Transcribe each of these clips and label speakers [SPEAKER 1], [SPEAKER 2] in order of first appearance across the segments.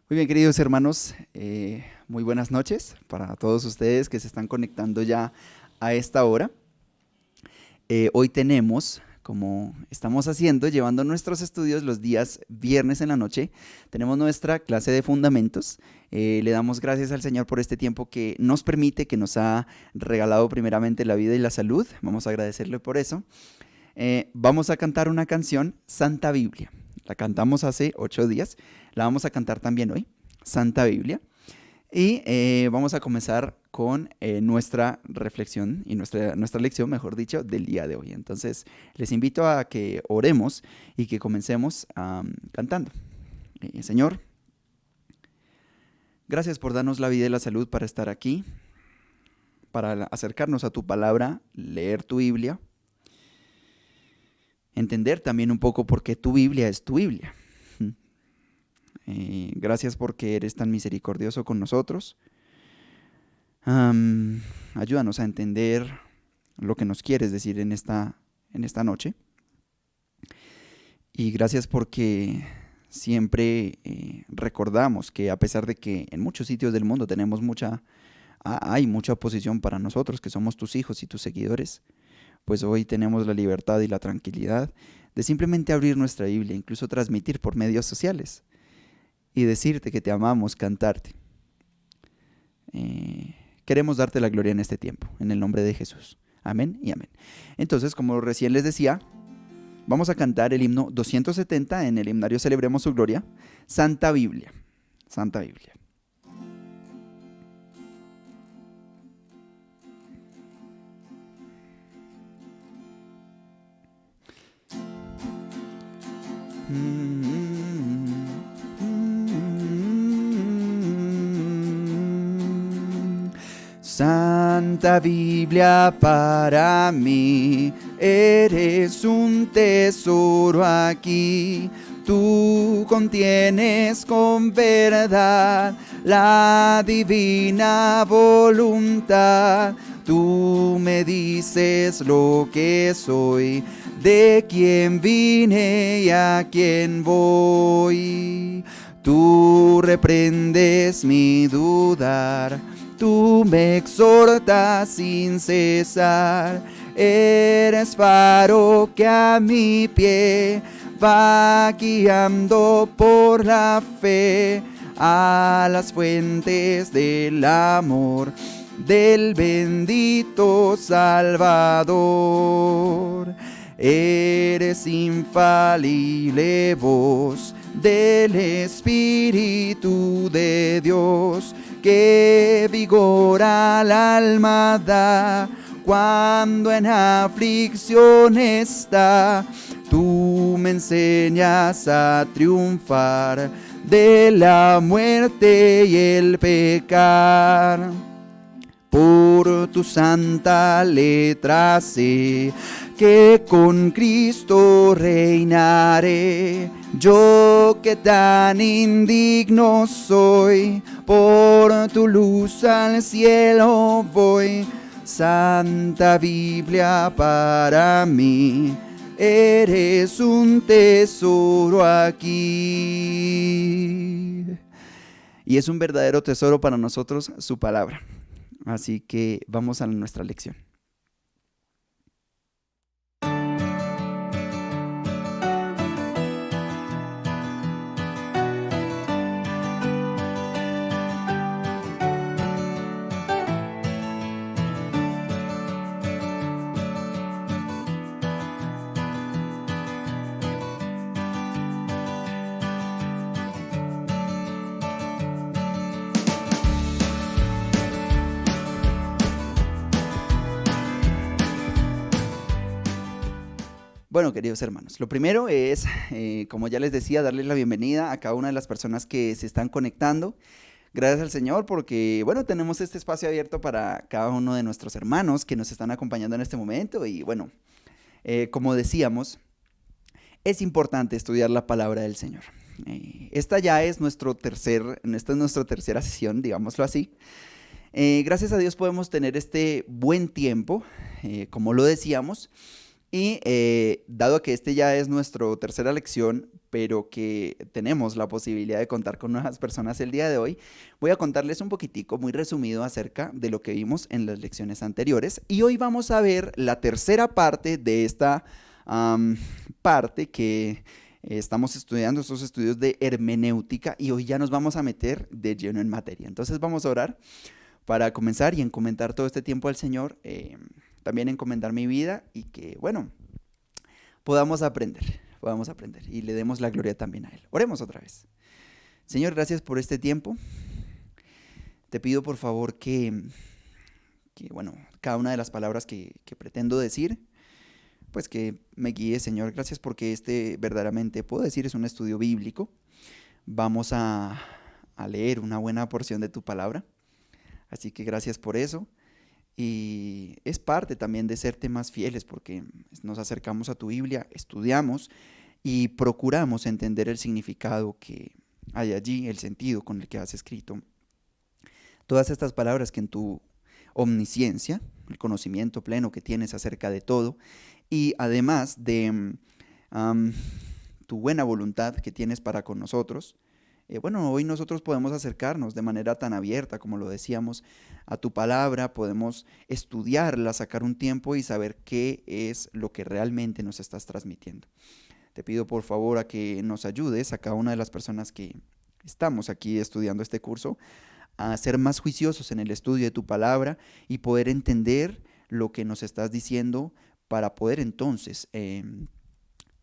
[SPEAKER 1] Muy bien, queridos hermanos, muy buenas noches para todos ustedes que se están conectando ya a esta hora. Hoy tenemos, como estamos haciendo, llevando nuestros estudios los días viernes en la noche, tenemos nuestra clase de fundamentos. Le damos gracias al Señor por este tiempo que nos permite, que nos ha regalado primeramente la vida y la salud. Vamos a agradecerle por eso. Vamos a cantar una canción, Santa Biblia. La cantamos hace 8 días, la vamos a cantar también hoy, Santa Biblia. Y vamos a comenzar con nuestra reflexión y nuestra lección, mejor dicho, del día de hoy. Entonces, les invito a que oremos y que comencemos cantando. Señor, gracias por darnos la vida y la salud para estar aquí, para acercarnos a tu palabra, leer tu Biblia, entender también un poco por qué tu Biblia es tu Biblia. Gracias porque eres tan misericordioso con nosotros. Ayúdanos a entender lo que nos quieres decir en esta noche. Y gracias porque siempre recordamos que a pesar de que en muchos sitios del mundo hay mucha oposición para nosotros, que somos tus hijos y tus seguidores, pues hoy tenemos la libertad y la tranquilidad de simplemente abrir nuestra Biblia, incluso transmitir por medios sociales y decirte que te amamos, cantarte. Queremos darte la gloria en este tiempo, en el nombre de Jesús. Amén y amén. Entonces, como recién les decía, vamos a cantar el himno 270 en el himnario Celebremos su Gloria, Santa Biblia. Santa Biblia. Santa Biblia para mí, eres un tesoro aquí. Tú contienes con verdad la divina voluntad. Tú me dices lo que soy, de quién vine y a quién voy. Tú reprendes mi dudar, tú me exhortas sin cesar. Eres faro que a mi pie va guiando por la fe a las fuentes del amor del bendito Salvador. Eres infalible voz del Espíritu de Dios, que vigor al alma da cuando en aflicción está. Tú me enseñas a triunfar de la muerte y el pecar. Por tu santa letra sé que con Cristo reinaré. Yo que tan indigno soy, por tu luz al cielo voy. Santa Biblia para mí, eres un tesoro aquí. Y es un verdadero tesoro para nosotros su palabra. Así que vamos a nuestra lección. Bueno, queridos hermanos, lo primero es, como ya les decía, darles la bienvenida a cada una de las personas que se están conectando. Gracias al Señor porque, bueno, tenemos este espacio abierto para cada uno de nuestros hermanos que nos están acompañando en este momento. Y bueno, como decíamos, es importante estudiar la palabra del Señor. Esta es nuestra tercera sesión, digámoslo así. Gracias a Dios podemos tener este buen tiempo, como lo decíamos. Y dado que ya es nuestra tercera lección, pero que tenemos la posibilidad de contar con nuevas personas el día de hoy, voy a contarles un poquitico, muy resumido, acerca de lo que vimos en las lecciones anteriores. Y hoy vamos a ver la tercera parte de esta parte que estamos estudiando, estos estudios de hermenéutica, y hoy ya nos vamos a meter de lleno en materia. Entonces vamos a orar para comenzar y encomendar todo este tiempo al Señor, también encomendar mi vida y que, bueno, podamos aprender y le demos la gloria también a Él. Oremos otra vez. Señor, gracias por este tiempo. Te pido por favor que bueno, cada una de las palabras que pretendo decir, pues que me guíe, Señor. Gracias porque verdaderamente, puedo decir, es un estudio bíblico. Vamos a leer una buena porción de tu palabra. Así que gracias por eso. Y es parte también de serte más fieles porque nos acercamos a tu Biblia, estudiamos y procuramos entender el significado que hay allí, el sentido con el que has escrito. Todas estas palabras que en tu omnisciencia, el conocimiento pleno que tienes acerca de todo, y además de tu buena voluntad que tienes para con nosotros, bueno, hoy nosotros podemos acercarnos de manera tan abierta, como lo decíamos, a tu palabra, podemos estudiarla, sacar un tiempo y saber qué es lo que realmente nos estás transmitiendo. Te pido por favor a que nos ayudes a cada una de las personas que estamos aquí estudiando este curso a ser más juiciosos en el estudio de tu palabra y poder entender lo que nos estás diciendo para poder entonces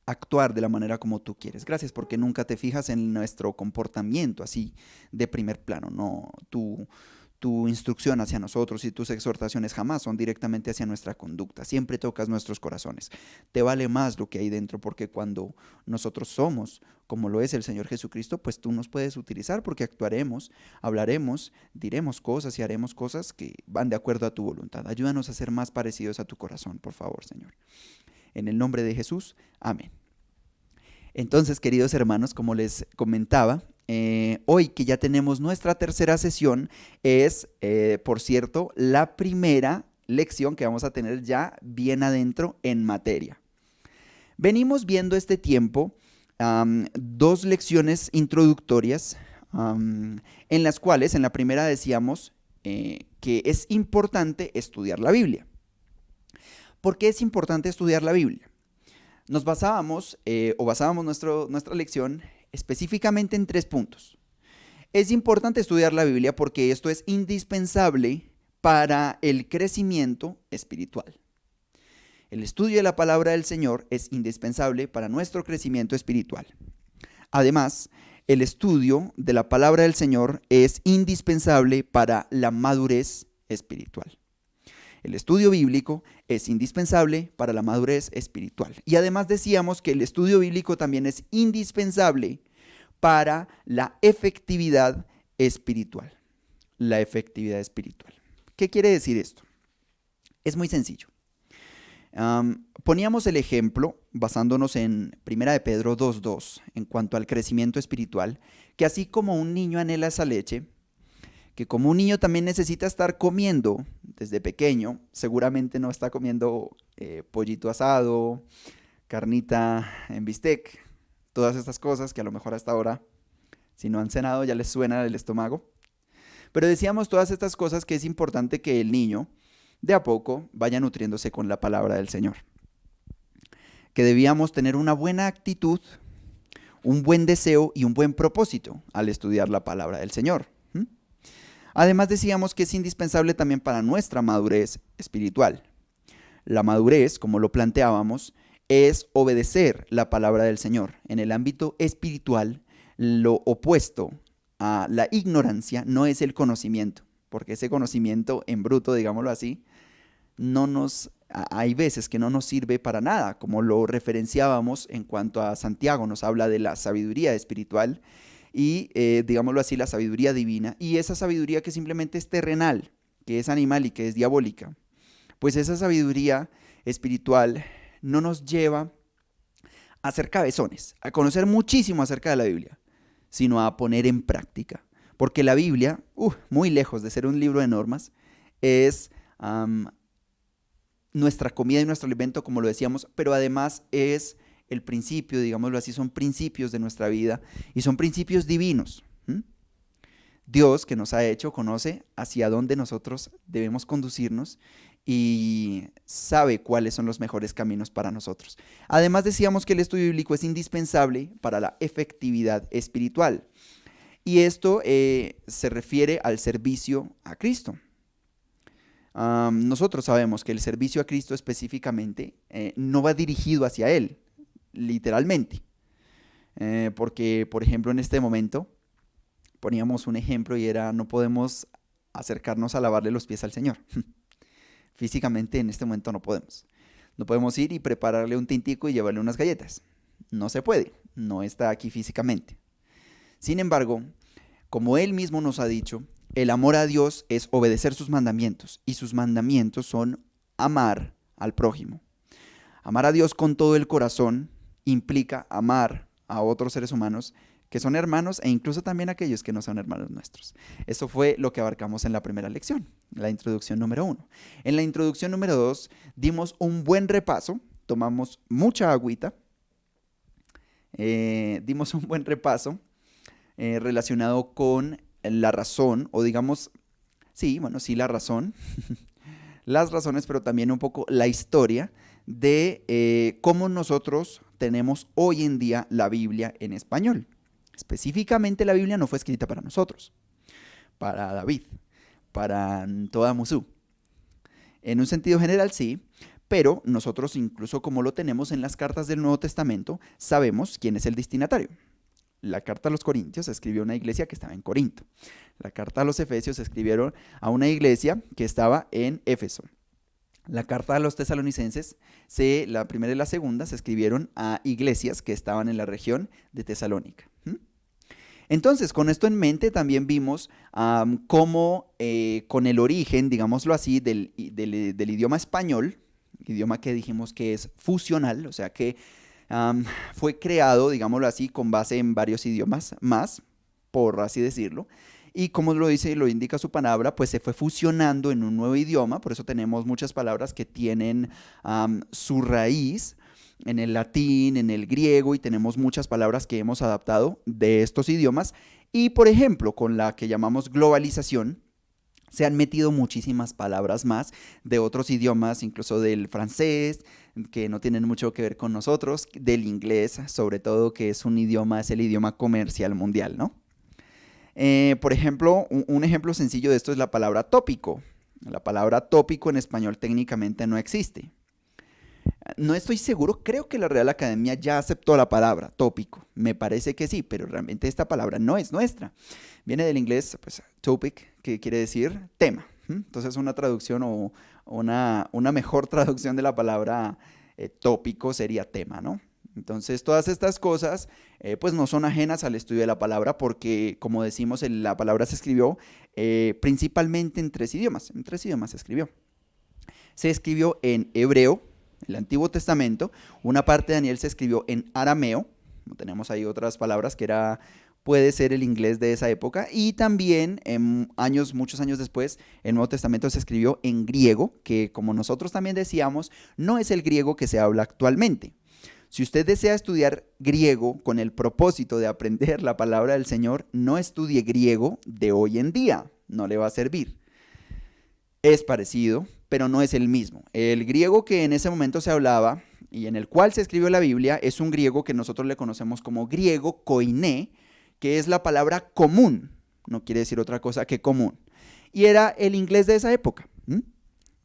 [SPEAKER 1] actuar de la manera como tú quieres. Gracias porque nunca te fijas en nuestro comportamiento así de primer plano. No, tu instrucción hacia nosotros y tus exhortaciones jamás son directamente hacia nuestra conducta. Siempre tocas nuestros corazones. Te vale más lo que hay dentro porque cuando nosotros somos como lo es el Señor Jesucristo, pues tú nos puedes utilizar porque actuaremos, hablaremos, diremos cosas y haremos cosas que van de acuerdo a tu voluntad. Ayúdanos a ser más parecidos a tu corazón, por favor, Señor. En el nombre de Jesús, amén. Entonces, queridos hermanos, como les comentaba, hoy que ya tenemos nuestra tercera sesión, es, por cierto, la primera lección que vamos a tener ya bien adentro en materia. Venimos viendo este tiempo dos lecciones introductorias en las cuales, en la primera decíamos que es importante estudiar la Biblia. ¿Por qué es importante estudiar la Biblia? Nos basábamos nuestra lección específicamente en 3 puntos. Es importante estudiar la Biblia porque esto es indispensable para el crecimiento espiritual. El estudio de la palabra del Señor es indispensable para nuestro crecimiento espiritual. Además, el estudio de la palabra del Señor es indispensable para la madurez espiritual. El estudio bíblico es indispensable para la madurez espiritual. Y además decíamos que el estudio bíblico también es indispensable para la efectividad espiritual. La efectividad espiritual. ¿Qué quiere decir esto? Es muy sencillo. Poníamos el ejemplo basándonos en 1 de Pedro 2:2 en cuanto al crecimiento espiritual, que así como un niño anhela esa leche, que como un niño también necesita estar comiendo desde pequeño, seguramente no está comiendo pollito asado, carnita en bistec, todas estas cosas que a lo mejor hasta ahora, si no han cenado, ya les suena el estómago. Pero decíamos todas estas cosas que es importante que el niño de a poco vaya nutriéndose con la palabra del Señor. Que debíamos tener una buena actitud, un buen deseo y un buen propósito al estudiar la palabra del Señor. Además decíamos que es indispensable también para nuestra madurez espiritual. La madurez, como lo planteábamos, es obedecer la palabra del Señor. En el ámbito espiritual, lo opuesto a la ignorancia no es el conocimiento, porque ese conocimiento en bruto, digámoslo así, hay veces que no nos sirve para nada, como lo referenciábamos en cuanto a Santiago, nos habla de la sabiduría espiritual y, digámoslo así, la sabiduría divina, y esa sabiduría que simplemente es terrenal, que es animal y que es diabólica. Pues esa sabiduría espiritual no nos lleva a ser cabezones, a conocer muchísimo acerca de la Biblia, sino a poner en práctica. Porque la Biblia, muy lejos de ser un libro de normas, es nuestra comida y nuestro alimento, como lo decíamos, pero además es el principio, digámoslo así, son principios de nuestra vida y son principios divinos. Dios, que nos ha hecho, conoce hacia dónde nosotros debemos conducirnos y sabe cuáles son los mejores caminos para nosotros. Además, decíamos que el estudio bíblico es indispensable para la efectividad espiritual. Y esto se refiere al servicio a Cristo. Nosotros sabemos que el servicio a Cristo específicamente no va dirigido hacia Él, literalmente. Porque, por ejemplo, en este momento poníamos un ejemplo y era: no podemos acercarnos a lavarle los pies al Señor. Físicamente en este momento no podemos. No podemos ir y prepararle un tintico y llevarle unas galletas. No se puede, no está aquí físicamente. Sin embargo, como Él mismo nos ha dicho, el amor a Dios es obedecer sus mandamientos, y sus mandamientos son amar al prójimo. Amar a Dios con todo el corazón implica amar a otros seres humanos que son hermanos e incluso también aquellos que no son hermanos nuestros. Eso fue lo que abarcamos en la primera lección, la introducción número 1. En la introducción número 2 dimos un buen repaso, tomamos mucha agüita, dimos un buen repaso relacionado con la razón, o digamos, sí, bueno, sí, la razón, las razones, pero también un poco la historia de cómo nosotros tenemos hoy en día la Biblia en español. Específicamente, la Biblia no fue escrita para nosotros, para David, para toda Musú. En un sentido general, sí, pero nosotros, incluso como lo tenemos en las cartas del Nuevo Testamento, sabemos quién es el destinatario. La carta a los Corintios se escribió a una iglesia que estaba en Corinto. La carta a los Efesios se escribieron a una iglesia que estaba en Éfeso. La carta a los Tesalonicenses, la primera y la segunda, se escribieron a iglesias que estaban en la región de Tesalónica. Entonces, con esto en mente, también vimos cómo con el origen, digámoslo así, del idioma español, idioma que dijimos que es fusional, o sea que fue creado, digámoslo así, con base en varios idiomas más, por así decirlo, y como lo dice y lo indica su palabra, pues se fue fusionando en un nuevo idioma. Por eso tenemos muchas palabras que tienen su raíz en el latín, en el griego, y tenemos muchas palabras que hemos adaptado de estos idiomas. Y por ejemplo, con la que llamamos globalización, se han metido muchísimas palabras más de otros idiomas, incluso del francés, que no tienen mucho que ver con nosotros, del inglés, sobre todo, que es un idioma, es el idioma comercial mundial, ¿no? Por ejemplo, un ejemplo sencillo de esto es la palabra tópico. La palabra tópico en español técnicamente no existe. No estoy seguro, creo que la Real Academia ya aceptó la palabra tópico. Me parece que sí, pero realmente esta palabra no es nuestra. Viene del inglés, pues, topic, que quiere decir tema. Entonces, una traducción o una mejor traducción de la palabra tópico sería tema, ¿no? Entonces, todas estas cosas pues no son ajenas al estudio de la palabra porque, como decimos, la palabra se escribió principalmente en 3 idiomas. En 3 idiomas se escribió. Se escribió en hebreo, el Antiguo Testamento. Una parte de Daniel se escribió en arameo. Tenemos ahí otras palabras que puede ser el inglés de esa época. Y también muchos años después, el Nuevo Testamento se escribió en griego, que como nosotros también decíamos, no es el griego que se habla actualmente. Si usted desea estudiar griego con el propósito de aprender la palabra del Señor, no estudie griego de hoy en día, no le va a servir. Es parecido, pero no es el mismo. El griego que en ese momento se hablaba y en el cual se escribió la Biblia es un griego que nosotros le conocemos como griego koiné, que es la palabra común, no quiere decir otra cosa que común. Y era el inglés de esa época.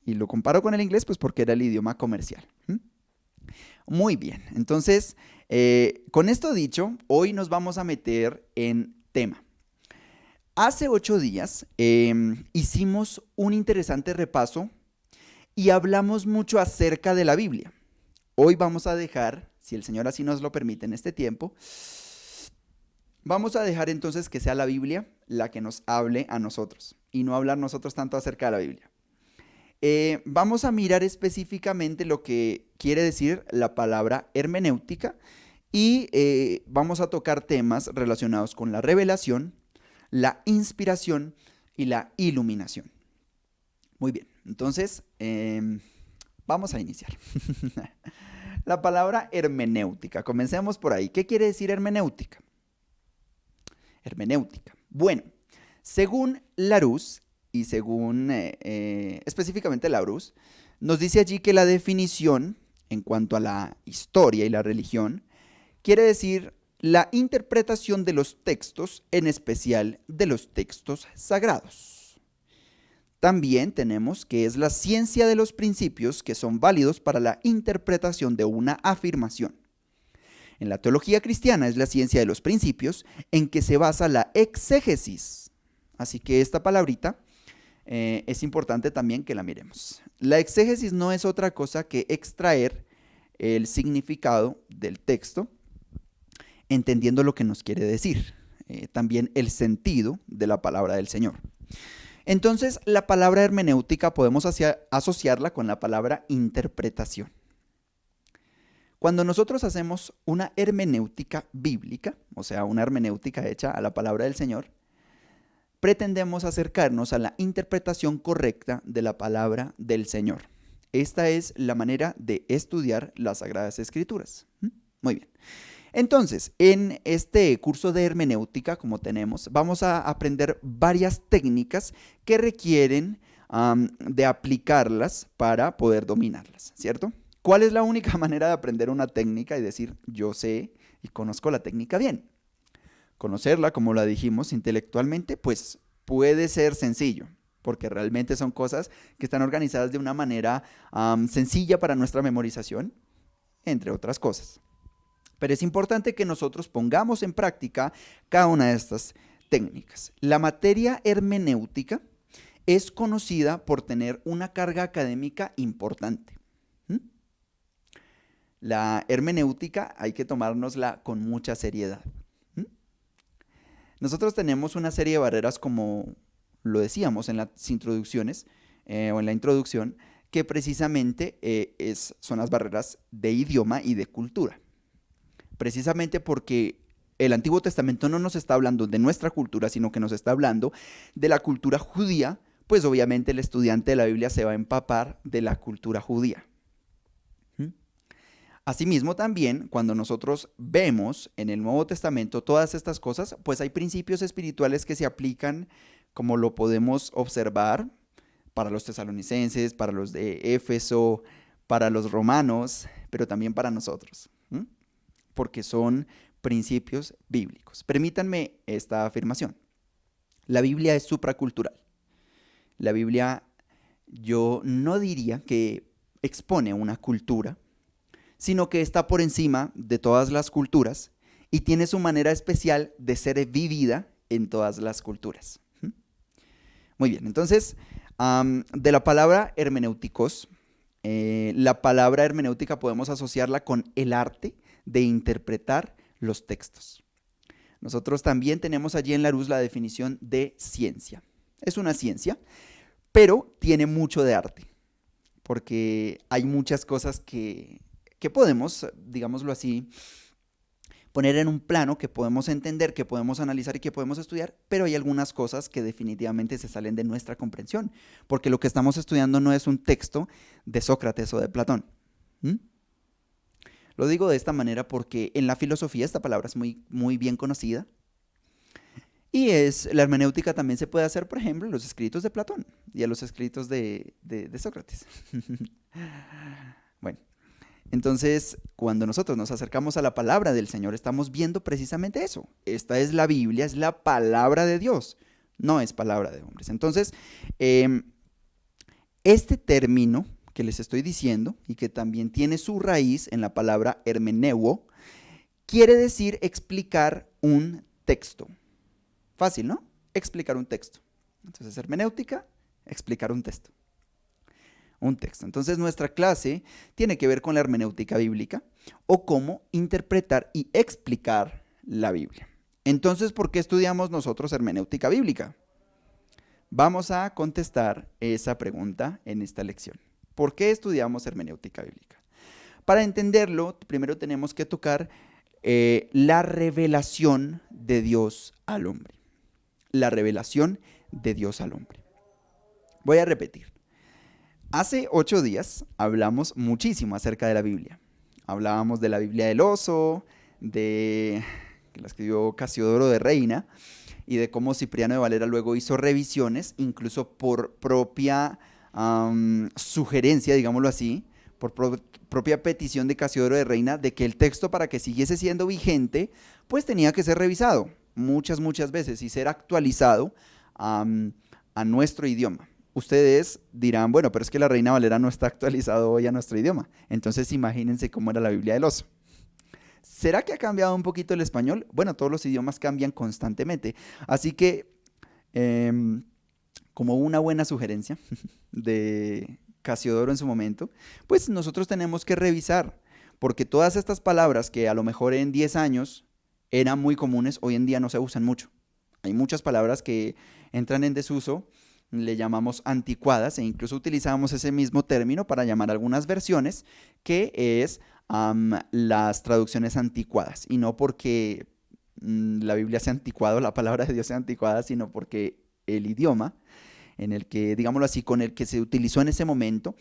[SPEAKER 1] Y lo comparo con el inglés pues porque era el idioma comercial. Muy bien, entonces, con esto dicho, hoy nos vamos a meter en tema. Hace 8 días hicimos un interesante repaso y hablamos mucho acerca de la Biblia. Hoy vamos a dejar, si el Señor así nos lo permite en este tiempo, vamos a dejar entonces que sea la Biblia la que nos hable a nosotros y no hablar nosotros tanto acerca de la Biblia. Vamos a mirar específicamente lo que quiere decir la palabra hermenéutica y vamos a tocar temas relacionados con la revelación, la inspiración y la iluminación. Muy bien, entonces vamos a iniciar. La palabra hermenéutica, comencemos por ahí. ¿Qué quiere decir hermenéutica? Hermenéutica. Bueno, según Larousse y según específicamente Larousse, nos dice allí que la definición en cuanto a la historia y la religión quiere decir la interpretación de los textos, en especial de los textos sagrados. También tenemos que es la ciencia de los principios que son válidos para la interpretación de una afirmación. En la teología cristiana es la ciencia de los principios en que se basa la exégesis. Así que esta palabrita es importante también que la miremos. La exégesis no es otra cosa que extraer el significado del texto, entendiendo lo que nos quiere decir, también el sentido de la palabra del Señor. Entonces, la palabra hermenéutica podemos asociarla con la palabra interpretación. Cuando nosotros hacemos una hermenéutica bíblica, o sea, una hermenéutica hecha a la palabra del Señor, pretendemos acercarnos a la interpretación correcta de la palabra del Señor. Esta es la manera de estudiar las Sagradas Escrituras. Muy bien. Entonces, en este curso de hermenéutica, como tenemos, vamos a aprender varias técnicas que requieren de aplicarlas para poder dominarlas, ¿cierto? ¿Cuál es la única manera de aprender una técnica y decir, yo sé y conozco la técnica bien? Conocerla, como la dijimos, intelectualmente, pues puede ser sencillo, porque realmente son cosas que están organizadas de una manera sencilla para nuestra memorización, entre otras cosas. Pero es importante que nosotros pongamos en práctica cada una de estas técnicas. La materia hermenéutica es conocida por tener una carga académica importante. La hermenéutica hay que tomárnosla con mucha seriedad. Nosotros tenemos una serie de barreras, como lo decíamos en las introducciones o en la introducción, que precisamente son las barreras de idioma y de cultura. Precisamente porque el Antiguo Testamento no nos está hablando de nuestra cultura, sino que nos está hablando de la cultura judía, pues obviamente el estudiante de la Biblia se va a empapar de la cultura judía. Asimismo también, cuando nosotros vemos en el Nuevo Testamento todas estas cosas, pues hay principios espirituales que se aplican, como lo podemos observar para los tesalonicenses, para los de Éfeso, para los romanos, pero también para nosotros, porque son principios bíblicos. Permítanme esta afirmación. La Biblia es supracultural. La Biblia, yo no diría que expone una cultura, sino que está por encima de todas las culturas y tiene su manera especial de ser vivida en todas las culturas. Muy bien, entonces, de la palabra hermenéuticos, la palabra hermenéutica podemos asociarla con el arte de interpretar los textos. Nosotros también tenemos allí en Larousse la definición de ciencia. Es una ciencia, pero tiene mucho de arte, porque hay muchas cosas que podemos, digámoslo así, poner en un plano, que podemos entender, que podemos analizar y que podemos estudiar, pero hay algunas cosas que definitivamente se salen de nuestra comprensión, porque lo que estamos estudiando no es un texto de Sócrates o de Platón. Lo digo de esta manera porque en la filosofía esta palabra es muy, muy bien conocida, y la hermenéutica también se puede hacer, por ejemplo, en los escritos de Platón y en los escritos de Sócrates. Bueno. Entonces, cuando nosotros nos acercamos a la palabra del Señor, estamos viendo precisamente eso. Esta es la Biblia, es la palabra de Dios, no es palabra de hombres. Entonces, este término que les estoy diciendo y que también tiene su raíz en la palabra hermeneuo, quiere decir explicar un texto. Fácil, ¿no? Explicar un texto. Entonces, hermenéutica, explicar un texto. Entonces, nuestra clase tiene que ver con la hermenéutica bíblica o cómo interpretar y explicar la Biblia. Entonces, ¿por qué estudiamos nosotros hermenéutica bíblica? Vamos a contestar esa pregunta en esta lección. ¿Por qué estudiamos hermenéutica bíblica? Para entenderlo, primero tenemos que tocar la revelación de Dios al hombre. La revelación de Dios al hombre. Voy a repetir. Hace 8 días hablamos muchísimo acerca de la Biblia. hablábamos de la Biblia del Oso, que la escribió Casiodoro de Reina, y de cómo Cipriano de Valera luego hizo revisiones, incluso por propia sugerencia, digámoslo así, por propia petición de Casiodoro de Reina, de que el texto, para que siguiese siendo vigente, pues tenía que ser revisado muchas veces y ser actualizado a nuestro idioma. Ustedes dirán, bueno, pero es que la Reina Valera no está actualizado hoy a nuestro idioma. Entonces imagínense cómo era la Biblia del Oso. ¿Será que ha cambiado un poquito el español? Bueno, todos los idiomas cambian constantemente. Así que, como una buena sugerencia de Casiodoro en su momento, pues nosotros tenemos que revisar, porque todas estas palabras que a lo mejor en 10 años eran muy comunes, hoy en día no se usan mucho. Hay muchas palabras que entran en desuso, le llamamos anticuadas, e incluso utilizamos ese mismo término para llamar algunas versiones, que es las traducciones anticuadas, y no porque la Biblia sea anticuada, la palabra de Dios sea anticuada, sino porque el idioma en el que, digámoslo así, con el que se utilizó en ese momento,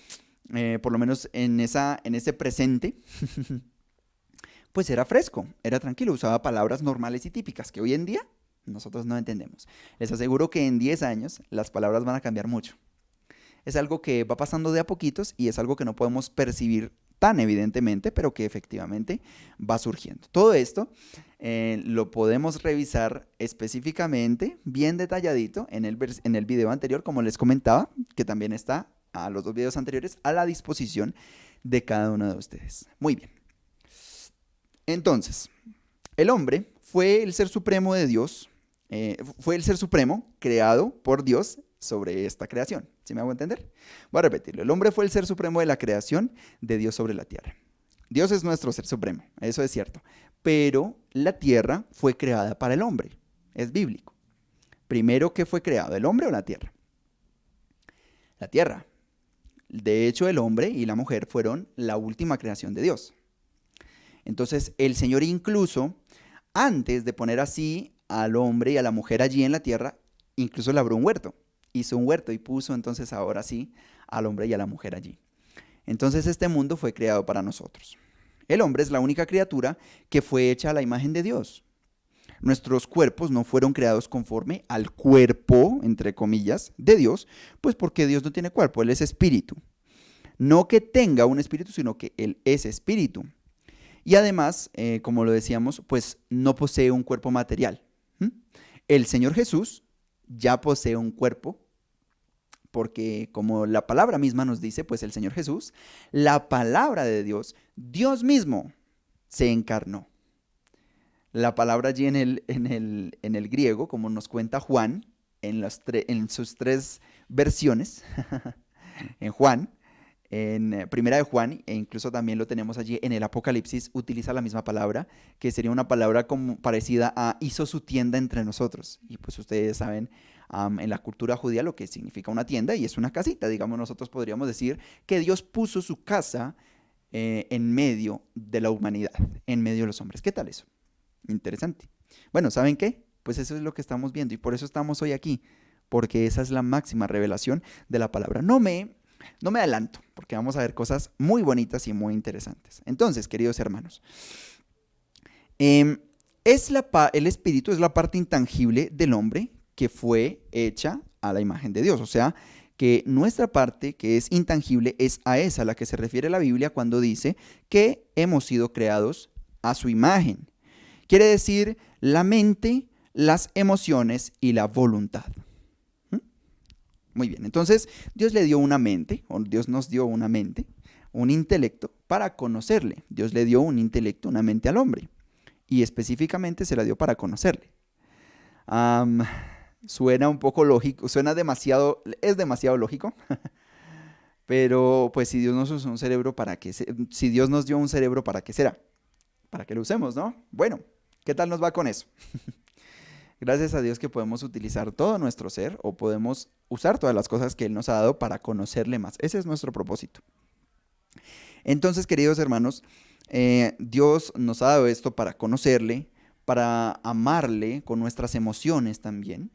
[SPEAKER 1] por lo menos en ese presente, pues era fresco, era tranquilo, usaba palabras normales y típicas que hoy en día nosotros no entendemos. Les aseguro que en 10 años las palabras van a cambiar mucho. Es algo que va pasando de a poquitos y es algo que no podemos percibir tan evidentemente, pero que efectivamente va surgiendo. Todo esto lo podemos revisar específicamente, bien detalladito, en el video anterior, como les comentaba, que también está a los 2 videos anteriores a la disposición de cada uno de ustedes. Muy bien. Entonces, el hombre fue el ser supremo de Dios, fue el ser supremo creado por Dios sobre esta creación. ¿Sí me hago entender? Voy a repetirlo. El hombre fue el ser supremo de la creación de Dios sobre la tierra. Dios es nuestro ser supremo, eso es cierto. Pero la tierra fue creada para el hombre. Es bíblico. Primero, ¿qué fue creado? ¿El hombre o la tierra? La tierra. De hecho, el hombre y la mujer fueron la última creación de Dios. Entonces, el Señor incluso, antes de poner así al hombre y a la mujer allí en la tierra, incluso labró un huerto. Hizo un huerto y puso entonces ahora sí al hombre y a la mujer allí. Entonces este mundo fue creado para nosotros. El hombre es la única criatura que fue hecha a la imagen de Dios. Nuestros cuerpos no fueron creados conforme al cuerpo, entre comillas, de Dios, pues porque Dios no tiene cuerpo, Él es espíritu. No que tenga un espíritu, sino que Él es espíritu. Y además, como lo decíamos, pues no posee un cuerpo material. El Señor Jesús ya posee un cuerpo, porque como la palabra misma nos dice, pues el Señor Jesús, la palabra de Dios, Dios mismo se encarnó. La palabra allí en el griego, como nos cuenta Juan, en sus 3 versiones, en Juan, en Primera de Juan, e incluso también lo tenemos allí en el Apocalipsis, utiliza la misma palabra, que sería una palabra como parecida a hizo su tienda entre nosotros. Y pues ustedes saben, en la cultura judía lo que significa una tienda, y es una casita. Digamos, nosotros podríamos decir que Dios puso su casa en medio de la humanidad, en medio de los hombres. ¿Qué tal eso? Interesante. Bueno, ¿saben qué? Pues eso es lo que estamos viendo y por eso estamos hoy aquí, porque esa es la máxima revelación de la palabra. No me adelanto, porque vamos a ver cosas muy bonitas y muy interesantes. Entonces, queridos hermanos, el espíritu es la parte intangible del hombre que fue hecha a la imagen de Dios. O sea, que nuestra parte, que es intangible, es a esa a la que se refiere la Biblia cuando dice que hemos sido creados a su imagen. Quiere decir la mente, las emociones y la voluntad. Muy bien, entonces Dios le dio una mente, o Dios nos dio una mente, un intelecto para conocerle. Dios le dio un intelecto, una mente al hombre, y específicamente se la dio para conocerle. Suena un poco lógico, es demasiado lógico, pero pues si Dios nos usó un cerebro, si Dios nos dio un cerebro, ¿para qué será? Para que lo usemos, ¿no? Bueno, ¿qué tal nos va con eso? Gracias a Dios que podemos utilizar todo nuestro ser o podemos usar todas las cosas que Él nos ha dado para conocerle más. Ese es nuestro propósito. Entonces, queridos hermanos, Dios nos ha dado esto para conocerle, para amarle con nuestras emociones también.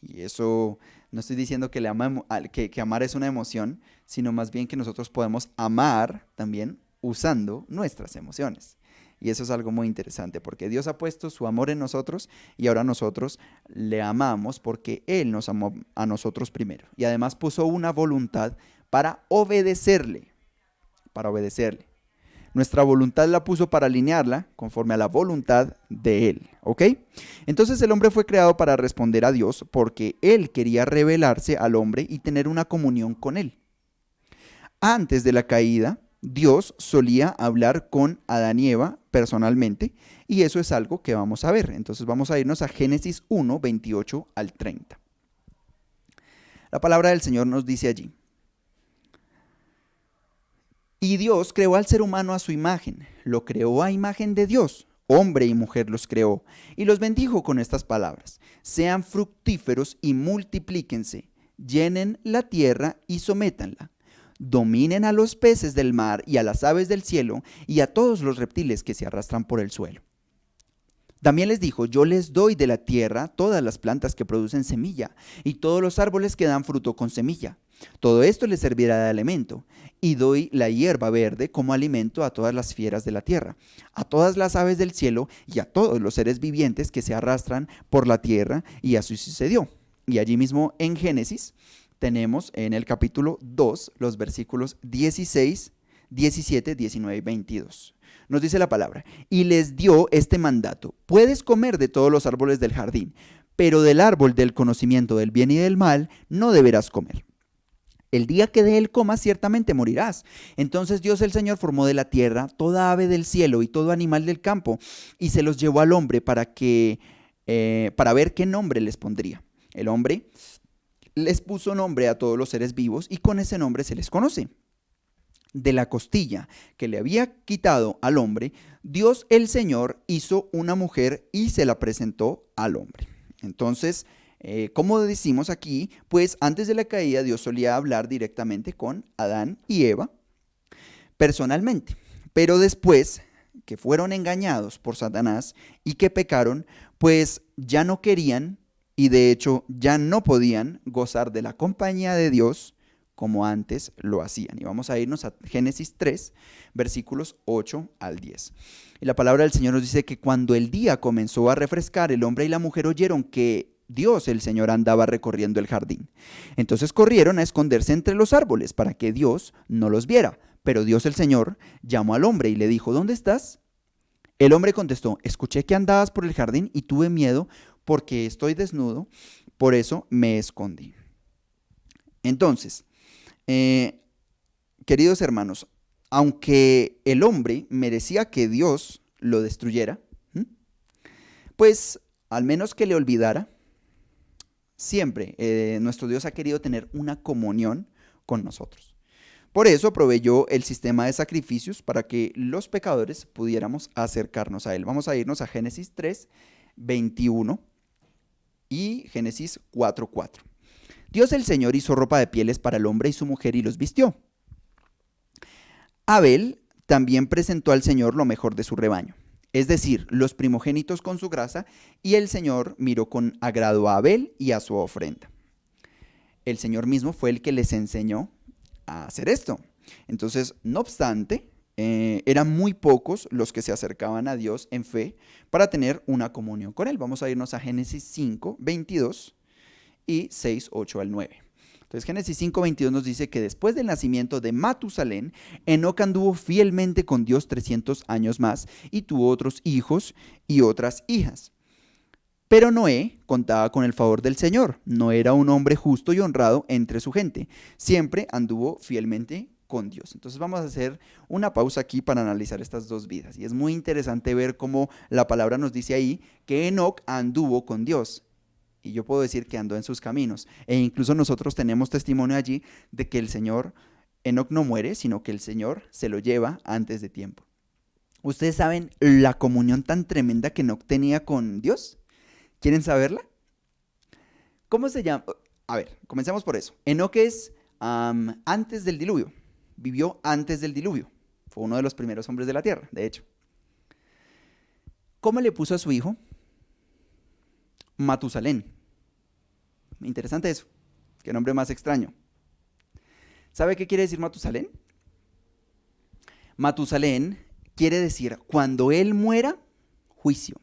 [SPEAKER 1] Y eso no estoy diciendo que amar es una emoción, sino más bien que nosotros podemos amar también usando nuestras emociones. Y eso es algo muy interesante porque Dios ha puesto su amor en nosotros y ahora nosotros le amamos porque Él nos amó a nosotros primero. Y además puso una voluntad para obedecerle, para obedecerle. Nuestra voluntad la puso para alinearla conforme a la voluntad de Él, ¿ok? Entonces el hombre fue creado para responder a Dios porque Él quería revelarse al hombre y tener una comunión con Él. Antes de la caída, Dios solía hablar con Adán y Eva personalmente y eso es algo que vamos a ver. Entonces vamos a irnos a Génesis 1, 28 al 30. La palabra del Señor nos dice allí: y Dios creó al ser humano a su imagen, lo creó a imagen de Dios, hombre y mujer los creó, y los bendijo con estas palabras: sean fructíferos y multiplíquense, llenen la tierra y sométanla, dominen a los peces del mar y a las aves del cielo y a todos los reptiles que se arrastran por el suelo. También les dijo: yo les doy de la tierra todas las plantas que producen semilla y todos los árboles que dan fruto con semilla. Todo esto les servirá de alimento, y doy la hierba verde como alimento a todas las fieras de la tierra, a todas las aves del cielo y a todos los seres vivientes que se arrastran por la tierra. Y así sucedió. Y allí mismo en Génesis tenemos en el capítulo 2 los versículos 16, 17, 19 y 22. Nos dice la palabra: y les dio este mandato: puedes comer de todos los árboles del jardín, pero del árbol del conocimiento del bien y del mal no deberás comer. El día que de él comas, ciertamente morirás. Entonces Dios el Señor formó de la tierra toda ave del cielo y todo animal del campo, y se los llevó al hombre para ver qué nombre les pondría. El hombre les puso nombre a todos los seres vivos, y con ese nombre se les conoce. De la costilla que le había quitado al hombre, Dios el Señor hizo una mujer y se la presentó al hombre. Entonces, como decimos aquí, pues antes de la caída Dios solía hablar directamente con Adán y Eva personalmente, pero después que fueron engañados por Satanás y que pecaron, pues ya no querían y de hecho ya no podían gozar de la compañía de Dios como antes lo hacían. Y vamos a irnos a Génesis 3, versículos 8 al 10. Y la palabra del Señor nos dice que cuando el día comenzó a refrescar, el hombre y la mujer oyeron que Dios el Señor andaba recorriendo el jardín. Entonces corrieron a esconderse entre los árboles para que Dios no los viera. Pero Dios el Señor llamó al hombre y le dijo: ¿dónde estás? El hombre contestó: escuché que andabas por el jardín y tuve miedo porque estoy desnudo, por eso me escondí. Entonces, queridos hermanos, aunque el hombre merecía que Dios lo destruyera, pues al menos que le olvidara, siempre nuestro Dios ha querido tener una comunión con nosotros. Por eso proveyó el sistema de sacrificios para que los pecadores pudiéramos acercarnos a Él. Vamos a irnos a Génesis 3, 21 y Génesis 4, 4. Dios el Señor hizo ropa de pieles para el hombre y su mujer y los vistió. Abel también presentó al Señor lo mejor de su rebaño, es decir, los primogénitos con su grasa, y el Señor miró con agrado a Abel y a su ofrenda. El Señor mismo fue el que les enseñó a hacer esto. Entonces, no obstante, eran muy pocos los que se acercaban a Dios en fe para tener una comunión con Él. Vamos a irnos a Génesis 5, 22 y 6, 8 al 9. Entonces Génesis 5, 22 nos dice que después del nacimiento de Matusalén, Enoc anduvo fielmente con Dios 300 años más y tuvo otros hijos y otras hijas. Pero Noé contaba con el favor del Señor. No era un hombre justo y honrado entre su gente. Siempre anduvo fielmente con Dios. Entonces vamos a hacer una pausa aquí para analizar estas dos vidas. Y es muy interesante ver cómo la palabra nos dice ahí que Enoc anduvo con Dios. Y yo puedo decir que andó en sus caminos. E incluso nosotros tenemos testimonio allí de que el Señor, Enoc no muere, sino que el Señor se lo lleva antes de tiempo. ¿Ustedes saben la comunión tan tremenda que Enoc tenía con Dios? ¿Quieren saberla? ¿Cómo se llama? A ver, comencemos por eso. Enoc es antes del diluvio. Vivió antes del diluvio. Fue uno de los primeros hombres de la tierra, de hecho. ¿Cómo le puso a su hijo? Matusalén. Interesante eso. Qué nombre más extraño. ¿Sabe qué quiere decir Matusalén? Matusalén quiere decir, cuando él muera, juicio.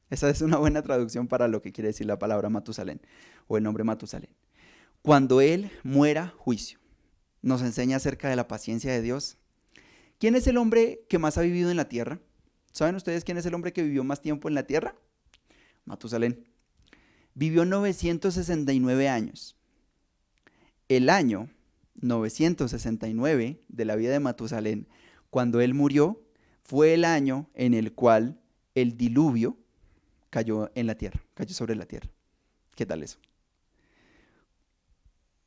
[SPEAKER 1] Esa es una buena traducción para lo que quiere decir la palabra Matusalén o el nombre Matusalén. Cuando él muera, juicio. Nos enseña acerca de la paciencia de Dios. ¿Quién es el hombre que más ha vivido en la tierra? ¿Saben ustedes quién es el hombre que vivió más tiempo en la tierra? Matusalén. Vivió 969 años. El año 969 de la vida de Matusalén, cuando él murió, fue el año en el cual el diluvio cayó en la tierra, cayó sobre la tierra. ¿Qué tal eso?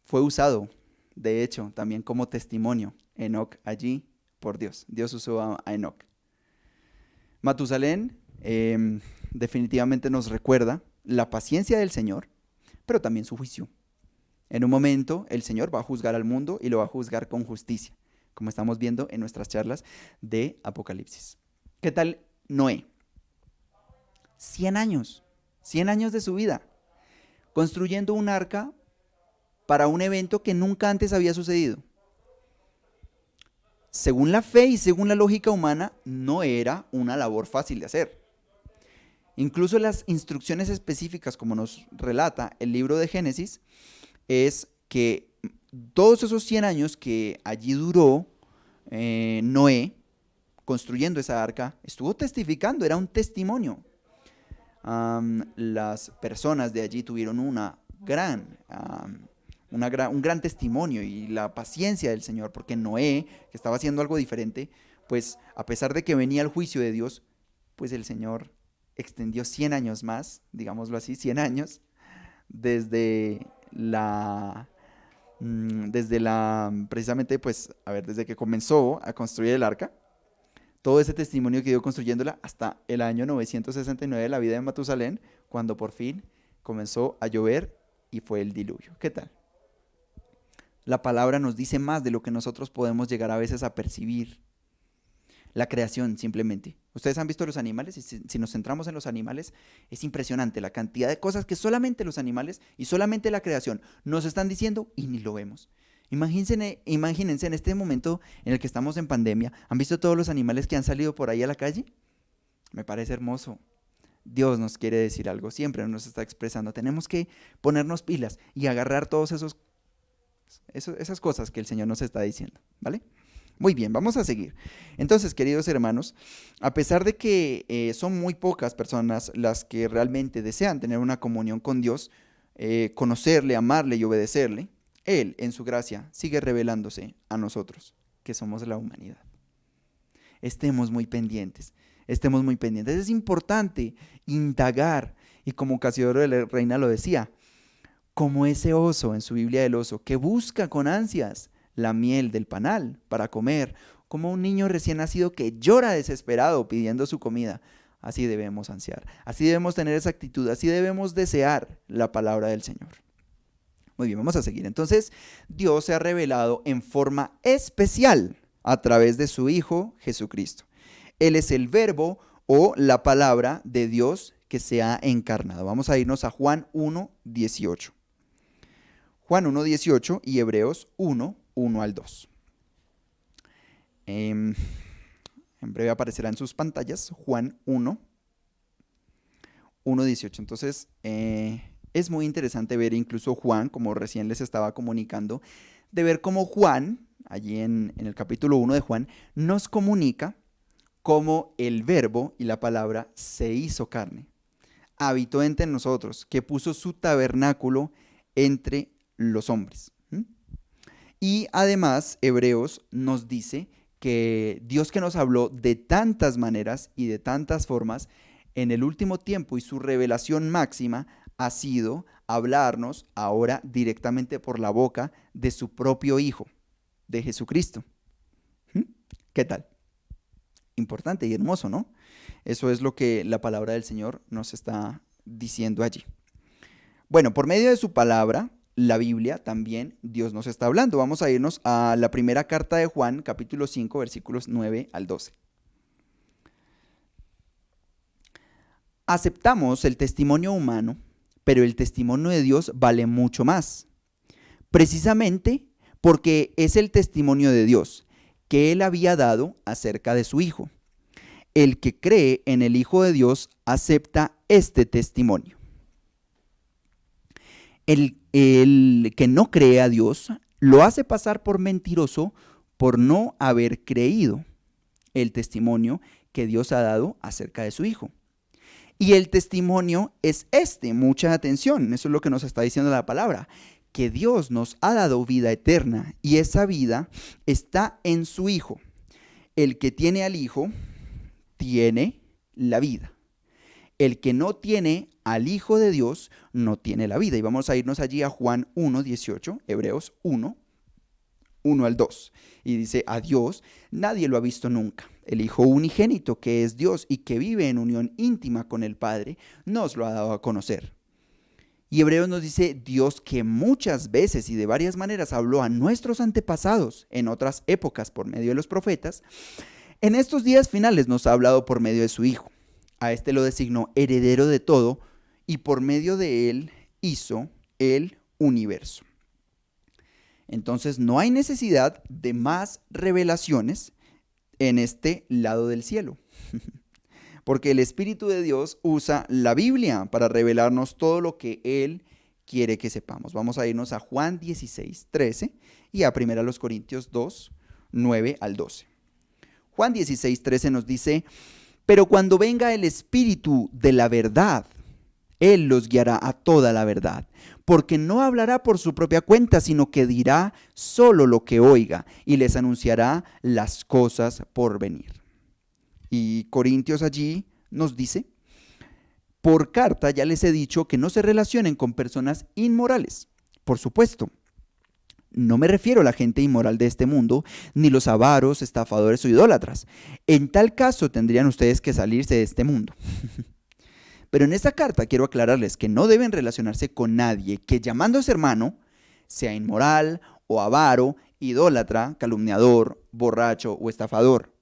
[SPEAKER 1] Fue usado, de hecho, también como testimonio Enoc allí por Dios. Dios usó a Enoc. Matusalén definitivamente nos recuerda la paciencia del Señor, pero también su juicio. En un momento el Señor va a juzgar al mundo y lo va a juzgar con justicia, como estamos viendo en nuestras charlas de Apocalipsis. ¿Qué tal Noé? 100 años de su vida, construyendo un arca para un evento que nunca antes había sucedido. Según la fe y según la lógica humana, no era una labor fácil de hacer. Incluso las instrucciones específicas, como nos relata el libro de Génesis, es que todos esos 100 años que allí duró Noé construyendo esa arca, estuvo testificando, era un testimonio. Las personas de allí tuvieron un gran testimonio y la paciencia del Señor, porque Noé, que estaba haciendo algo diferente, pues a pesar de que venía el juicio de Dios, pues el Señor extendió 100 años más, digámoslo así, 100 años, precisamente, pues, desde que comenzó a construir el arca, todo ese testimonio que dio construyéndola hasta el año 969 de la vida de Matusalén, cuando por fin comenzó a llover y fue el diluvio. ¿Qué tal? La palabra nos dice más de lo que nosotros podemos llegar a veces a percibir. La creación, simplemente. Ustedes han visto los animales, y si nos centramos en los animales, es impresionante la cantidad de cosas que solamente los animales y solamente la creación nos están diciendo y ni lo vemos. Imagínense en este momento en el que estamos en pandemia, ¿han visto todos los animales que han salido por ahí a la calle? Me parece hermoso. Dios nos quiere decir algo, siempre nos está expresando. Tenemos que ponernos pilas y agarrar todas esas cosas que el Señor nos está diciendo, ¿vale? Muy bien, vamos a seguir. Entonces, queridos hermanos, a pesar de que son muy pocas personas las que realmente desean tener una comunión con Dios, conocerle, amarle y obedecerle, Él, en su gracia, sigue revelándose a nosotros, que somos la humanidad. Estemos muy pendientes. Es importante indagar, y como Casiodoro de la Reina lo decía, como ese oso en su Biblia del oso, que busca con ansias la miel del panal para comer, como un niño recién nacido que llora desesperado pidiendo su comida. Así debemos ansiar, así debemos tener esa actitud, así debemos desear la palabra del Señor. Muy bien, vamos a seguir. Entonces, Dios se ha revelado en forma especial a través de su Hijo Jesucristo. Él es el Verbo o la palabra de Dios que se ha encarnado. Vamos a irnos a Juan 1:18. Juan 1:18 y Hebreos 1:1 al 2. En breve aparecerá en sus pantallas Juan 1:18. Entonces, es muy interesante ver incluso Juan, como recién les estaba comunicando, de ver cómo Juan, allí en el capítulo 1 de Juan, nos comunica cómo el Verbo y la palabra se hizo carne, habitó entre nosotros, que puso su tabernáculo entre los hombres. Y además, Hebreos nos dice que Dios, que nos habló de tantas maneras y de tantas formas en el último tiempo, y su revelación máxima ha sido hablarnos ahora directamente por la boca de su propio Hijo, de Jesucristo. ¿Qué tal? Importante y hermoso, ¿no? Eso es lo que la palabra del Señor nos está diciendo allí. Bueno, por medio de su palabra, la Biblia, también Dios nos está hablando. Vamos a irnos a la primera carta de Juan, capítulo 5, versículos 9 al 12. Aceptamos el testimonio humano, pero el testimonio de Dios vale mucho más. Precisamente porque es el testimonio de Dios que él había dado acerca de su Hijo. El que cree en el Hijo de Dios acepta este testimonio. El que no cree a Dios lo hace pasar por mentiroso por no haber creído el testimonio que Dios ha dado acerca de su Hijo. Y el testimonio es mucha atención, eso es lo que nos está diciendo la palabra, que Dios nos ha dado vida eterna y esa vida está en su Hijo. El que tiene al Hijo tiene la vida. El que no tiene al Hijo de Dios no tiene la vida. Y vamos a irnos allí a Juan 1:18, Hebreos 1 al 2. Y dice, a Dios nadie lo ha visto nunca. El Hijo unigénito, que es Dios y que vive en unión íntima con el Padre, nos lo ha dado a conocer. Y Hebreos nos dice, Dios que muchas veces y de varias maneras habló a nuestros antepasados en otras épocas por medio de los profetas, en estos días finales nos ha hablado por medio de su Hijo. A este lo designó heredero de todo y por medio de él hizo el universo. Entonces no hay necesidad de más revelaciones en este lado del cielo. Porque el Espíritu de Dios usa la Biblia para revelarnos todo lo que Él quiere que sepamos. Vamos a irnos a Juan 16:13 y a 1 Corintios 2:9 al 12. Juan 16:13 nos dice, pero cuando venga el Espíritu de la verdad, Él los guiará a toda la verdad, porque no hablará por su propia cuenta, sino que dirá solo lo que oiga y les anunciará las cosas por venir. Y Corintios allí nos dice, por carta ya les he dicho que no se relacionen con personas inmorales. Por supuesto, no me refiero a la gente inmoral de este mundo, ni los avaros, estafadores o idólatras. En tal caso tendrían ustedes que salirse de este mundo. Pero en esta carta quiero aclararles que no deben relacionarse con nadie que llamándose hermano sea inmoral o avaro, idólatra, calumniador, borracho o estafador.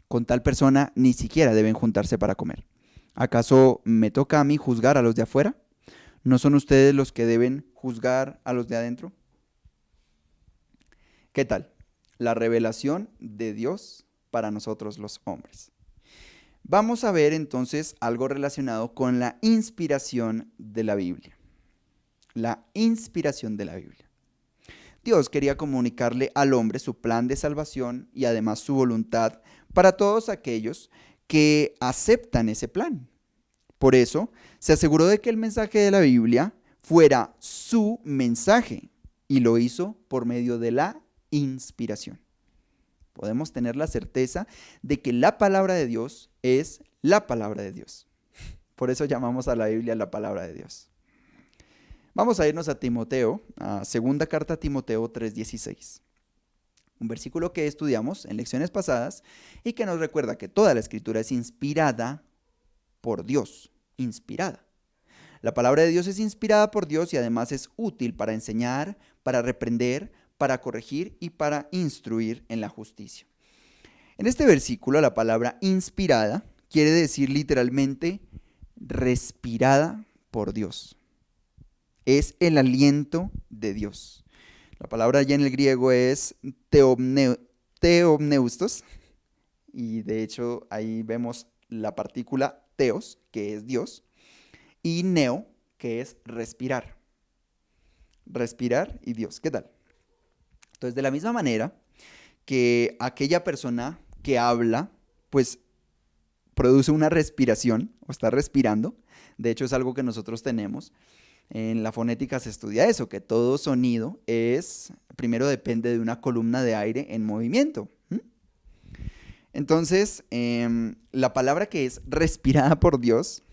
[SPEAKER 1] Con tal persona ni siquiera deben juntarse para comer. ¿Acaso me toca a mí juzgar a los de afuera? ¿No son ustedes los que deben juzgar a los de adentro? ¿Qué tal? La revelación de Dios para nosotros los hombres. Vamos a ver entonces algo relacionado con la inspiración de la Biblia. La inspiración de la Biblia. Dios quería comunicarle al hombre su plan de salvación y además su voluntad para todos aquellos que aceptan ese plan. Por eso, se aseguró de que el mensaje de la Biblia fuera su mensaje y lo hizo por medio de la inspiración. Podemos tener la certeza de que la palabra de Dios es la palabra de Dios. Por eso llamamos a la Biblia la palabra de Dios. Vamos a irnos a Timoteo, a segunda carta a Timoteo 3:16. Un versículo que estudiamos en lecciones pasadas y que nos recuerda que toda la escritura es inspirada por Dios, inspirada. La palabra de Dios es inspirada por Dios y además es útil para enseñar, para reprender, para corregir y para instruir en la justicia. En este versículo la palabra inspirada quiere decir literalmente respirada por Dios. Es el aliento de Dios. La palabra ya en el griego es theopneustos y de hecho ahí vemos la partícula theos, que es Dios, y neo, que es respirar. Respirar y Dios. ¿Qué tal? Entonces, de la misma manera que aquella persona que habla, pues produce una respiración o está respirando. De hecho, es algo que nosotros tenemos. En la fonética se estudia eso, que todo sonido primero depende de una columna de aire en movimiento. Entonces, la palabra que es respirada por Dios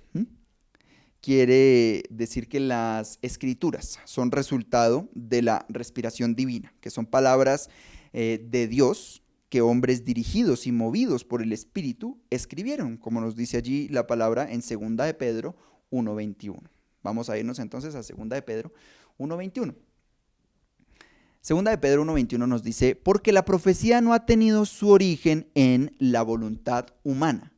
[SPEAKER 1] quiere decir que las escrituras son resultado de la respiración divina, que son palabras de Dios que hombres dirigidos y movidos por el Espíritu escribieron, como nos dice allí la palabra en 2 de Pedro 1:21. Vamos a irnos entonces a 2 de Pedro 1:21. 2 de Pedro 1:21 nos dice, porque la profecía no ha tenido su origen en la voluntad humana,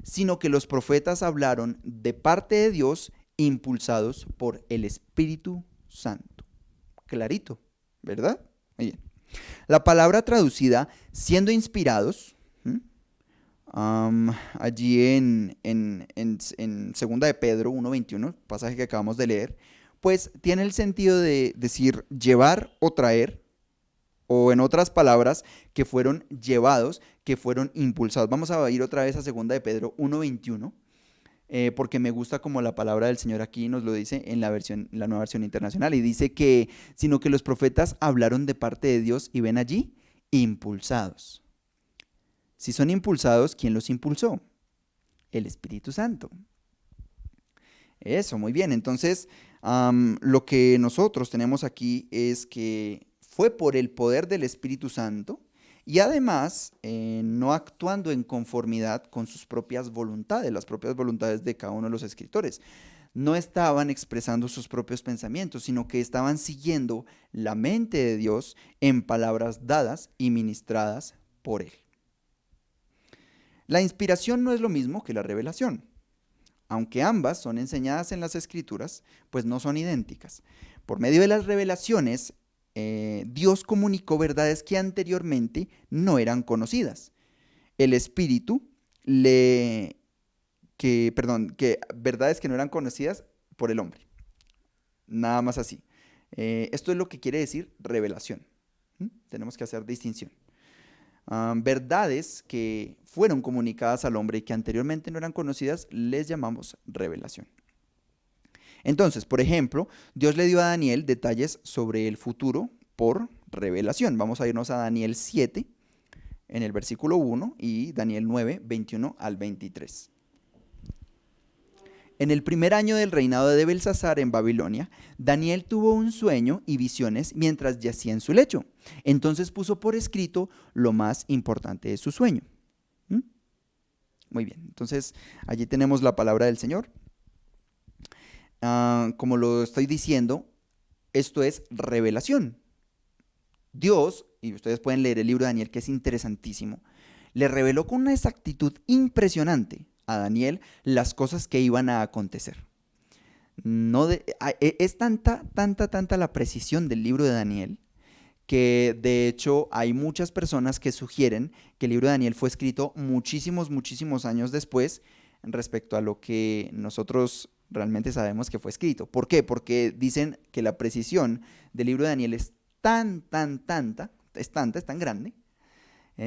[SPEAKER 1] sino que los profetas hablaron de parte de Dios impulsados por el Espíritu Santo. Clarito, ¿verdad? Muy bien. La palabra traducida siendo inspirados, allí en Segunda de Pedro 1:21, pasaje que acabamos de leer, pues tiene el sentido de decir llevar o traer, o en otras palabras, que fueron llevados, que fueron impulsados. Vamos a ir otra vez a Segunda de Pedro 1:21, porque me gusta como la palabra del Señor aquí nos lo dice en la nueva versión internacional, y dice que, sino que los profetas hablaron de parte de Dios y ven allí, impulsados. Si son impulsados, ¿quién los impulsó? El Espíritu Santo. Eso, muy bien. Entonces, lo que nosotros tenemos aquí es que fue por el poder del Espíritu Santo y además no actuando en conformidad con sus propias voluntades, las propias voluntades de cada uno de los escritores. No estaban expresando sus propios pensamientos, sino que estaban siguiendo la mente de Dios en palabras dadas y ministradas por Él. La inspiración no es lo mismo que la revelación. Aunque ambas son enseñadas en las Escrituras, pues no son idénticas. Por medio de las revelaciones, Dios comunicó verdades que anteriormente no eran conocidas. El Espíritu que verdades que no eran conocidas por el hombre. Nada más así. Esto es lo que quiere decir revelación. Tenemos que hacer distinción. Verdades que fueron comunicadas al hombre y que anteriormente no eran conocidas, les llamamos revelación. Entonces, por ejemplo, Dios le dio a Daniel detalles sobre el futuro por revelación. Vamos a irnos a Daniel 7, en el versículo 1, y Daniel 9, 21 al 23. En el primer año del reinado de Belsasar en Babilonia, Daniel tuvo un sueño y visiones mientras yacía en su lecho. Entonces puso por escrito lo más importante de su sueño. Muy bien, entonces allí tenemos la palabra del Señor. Como lo estoy diciendo, esto es revelación. Dios, y ustedes pueden leer el libro de Daniel, que es interesantísimo, le reveló con una exactitud impresionante a Daniel las cosas que iban a acontecer. Es tanta la precisión del libro de Daniel que de hecho hay muchas personas que sugieren que el libro de Daniel fue escrito muchísimos años después respecto a lo que nosotros realmente sabemos que fue escrito. ¿Por qué? Porque dicen que la precisión del libro de Daniel es tan grande,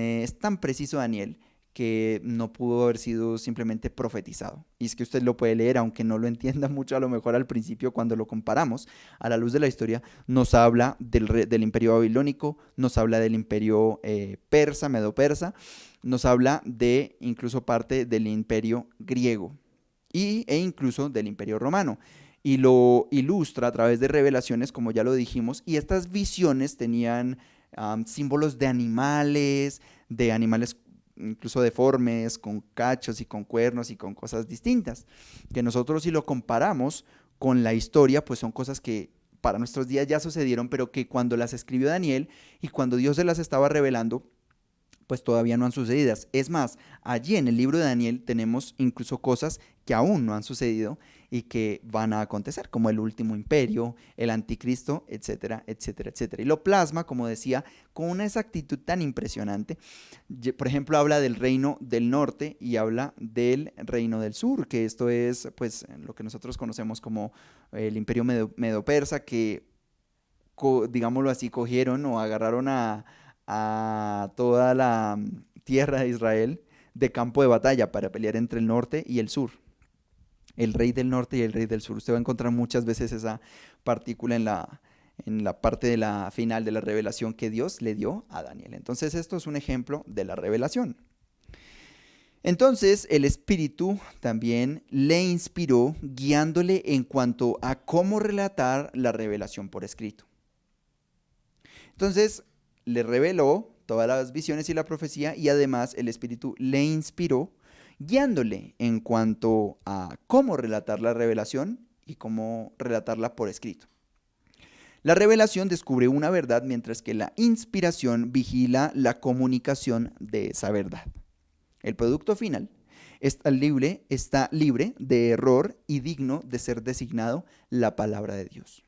[SPEAKER 1] es tan preciso Daniel, que no pudo haber sido simplemente profetizado. Y es que usted lo puede leer, aunque no lo entienda mucho a lo mejor al principio, cuando lo comparamos a la luz de la historia, nos habla del imperio babilónico, nos habla del imperio persa, medo-persa, nos habla de incluso parte del imperio griego e incluso del imperio romano. Y lo ilustra a través de revelaciones, como ya lo dijimos, y estas visiones tenían símbolos de animales incluso deformes, con cachos y con cuernos y con cosas distintas, que nosotros si lo comparamos con la historia, pues son cosas que para nuestros días ya sucedieron, pero que cuando las escribió Daniel y cuando Dios se las estaba revelando, pues todavía no han sucedido. Es más, allí en el libro de Daniel tenemos incluso cosas que aún no han sucedido y que van a acontecer, como el último imperio, el anticristo, etcétera, etcétera, etcétera. Y lo plasma, como decía, con una exactitud tan impresionante. Por ejemplo, habla del reino del norte y habla del reino del sur, que esto es pues lo que nosotros conocemos como el imperio medo-persa, que digámoslo así, cogieron o agarraron a toda la tierra de Israel de campo de batalla para pelear entre el norte y el sur. El rey del norte y el rey del sur. Usted va a encontrar muchas veces esa partícula en la parte de la final de la revelación que Dios le dio a Daniel. Entonces esto es un ejemplo de la revelación. Entonces el Espíritu también le inspiró guiándole en cuanto a cómo relatar la revelación por escrito. Entonces le reveló todas las visiones y la profecía y además el Espíritu le inspiró guiándole en cuanto a cómo relatar la revelación y cómo relatarla por escrito. La revelación descubre una verdad mientras que la inspiración vigila la comunicación de esa verdad. El producto final está libre de error y digno de ser designado la palabra de Dios.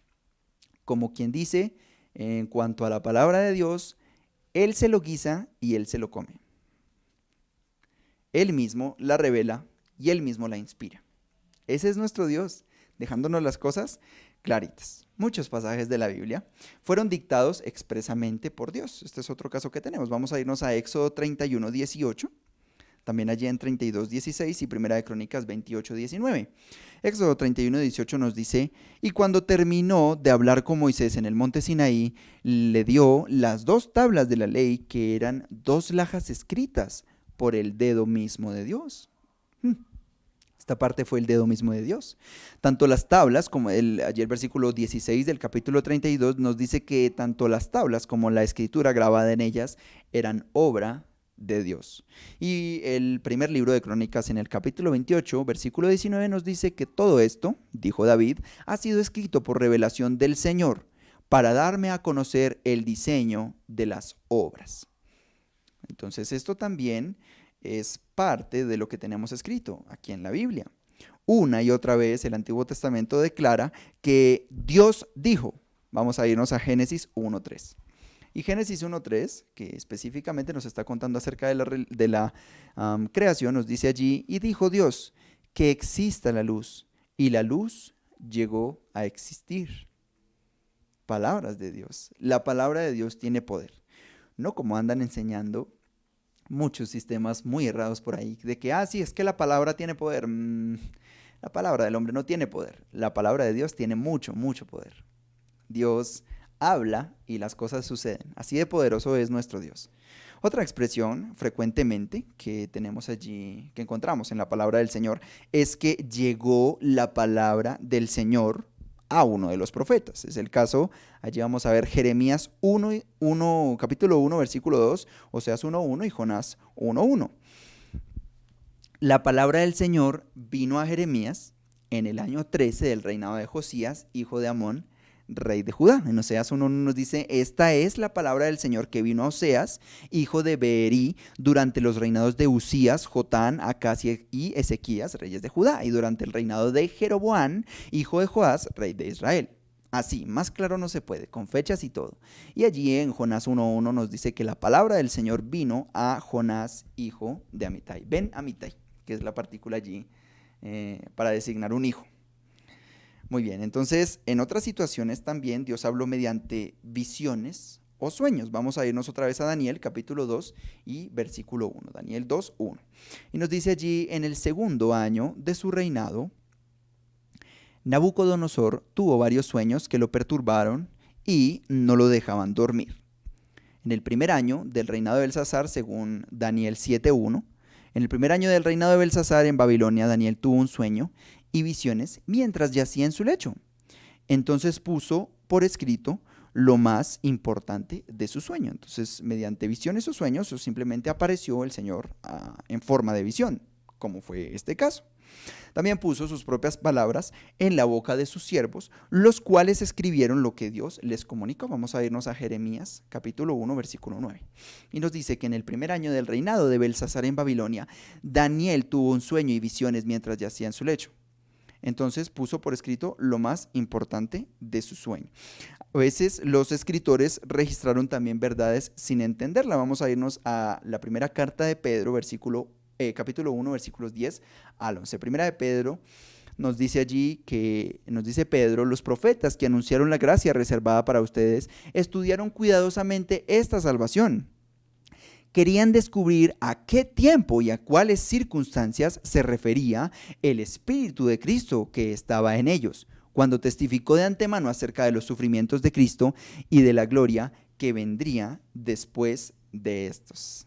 [SPEAKER 1] Como quien dice, en cuanto a la palabra de Dios, Él se lo guisa y Él se lo come. Él mismo la revela y Él mismo la inspira. Ese es nuestro Dios, dejándonos las cosas claritas. Muchos pasajes de la Biblia fueron dictados expresamente por Dios. Este es otro caso que tenemos. Vamos a irnos a Éxodo 31, 18. También allí en 32, 16 y Primera de Crónicas 28, 19. Éxodo 31, 18 nos dice: y cuando terminó de hablar con Moisés en el monte Sinaí, le dio las 2 tablas de la ley, que eran 2 lajas escritas por el dedo mismo de Dios. Esta parte fue el dedo mismo de Dios. Tanto las tablas, como allí el versículo 16 del capítulo 32 nos dice que tanto las tablas como la escritura grabada en ellas eran obra de Dios. Y el primer libro de Crónicas, en el capítulo 28, versículo 19, nos dice que todo esto, dijo David, ha sido escrito por revelación del Señor, para darme a conocer el diseño de las obras. Entonces esto también es parte de lo que tenemos escrito aquí en la Biblia. Una y otra vez el Antiguo Testamento declara que Dios dijo. Vamos a irnos a Génesis 1:3. Y Génesis 1:3, que específicamente nos está contando acerca de la creación, nos dice allí: y dijo Dios, que exista la luz, y la luz llegó a existir. Palabras de Dios. La palabra de Dios tiene poder. No como andan enseñando muchos sistemas muy errados por ahí, de que, sí, es que la palabra tiene poder. La palabra del hombre no tiene poder. La palabra de Dios tiene mucho, mucho poder. Dios habla y las cosas suceden. Así de poderoso es nuestro Dios. Otra expresión frecuentemente que tenemos allí, que encontramos en la palabra del Señor, es que llegó la palabra del Señor a uno de los profetas. Es el caso, allí vamos a ver Jeremías 1, capítulo 1, versículo 2, Oseas 1:1 y Jonás 1:1. La palabra del Señor vino a Jeremías en el año 13 del reinado de Josías, hijo de Amón, rey de Judá. En Oseas 1 nos dice: esta es la palabra del Señor que vino a Oseas, hijo de Beeri, durante los reinados de Usías, Jotán, Acaz y Ezequías, reyes de Judá, y durante el reinado de Jeroboam, hijo de Joás, rey de Israel. Así, más claro no se puede, con fechas y todo. Y allí en Jonás 1:1 nos dice que la palabra del Señor vino a Jonás, hijo de Amitai. Ben Amitai, que es la partícula allí para designar un hijo. Muy bien, entonces en otras situaciones también Dios habló mediante visiones o sueños. Vamos a irnos otra vez a Daniel capítulo 2 y versículo 1. Daniel 2:1. Y nos dice allí: en el segundo año de su reinado, Nabucodonosor tuvo varios sueños que lo perturbaron y no lo dejaban dormir. En el primer año del reinado de Belsasar, según Daniel 7:1, en el primer año del reinado de Belsasar en Babilonia, Daniel tuvo un sueño y visiones mientras yacía en su lecho. Entonces puso por escrito lo más importante de su sueño. Entonces, mediante visiones o sueños, o simplemente apareció el Señor en forma de visión, como fue este caso. También puso sus propias palabras en la boca de sus siervos, los cuales escribieron lo que Dios les comunicó. Vamos a irnos a Jeremías, capítulo 1, versículo 9. Y nos dice que en el primer año del reinado de Belsasar en Babilonia, Daniel tuvo un sueño y visiones mientras yacía en su lecho. Entonces puso por escrito lo más importante de su sueño. A veces los escritores registraron también verdades sin entenderla. Vamos a irnos a la primera carta de Pedro, capítulo 1, versículos 10 al 11. Primera de Pedro nos dice allí nos dice Pedro: los profetas que anunciaron la gracia reservada para ustedes estudiaron cuidadosamente esta salvación. Querían descubrir a qué tiempo y a cuáles circunstancias se refería el Espíritu de Cristo que estaba en ellos, cuando testificó de antemano acerca de los sufrimientos de Cristo y de la gloria que vendría después de estos.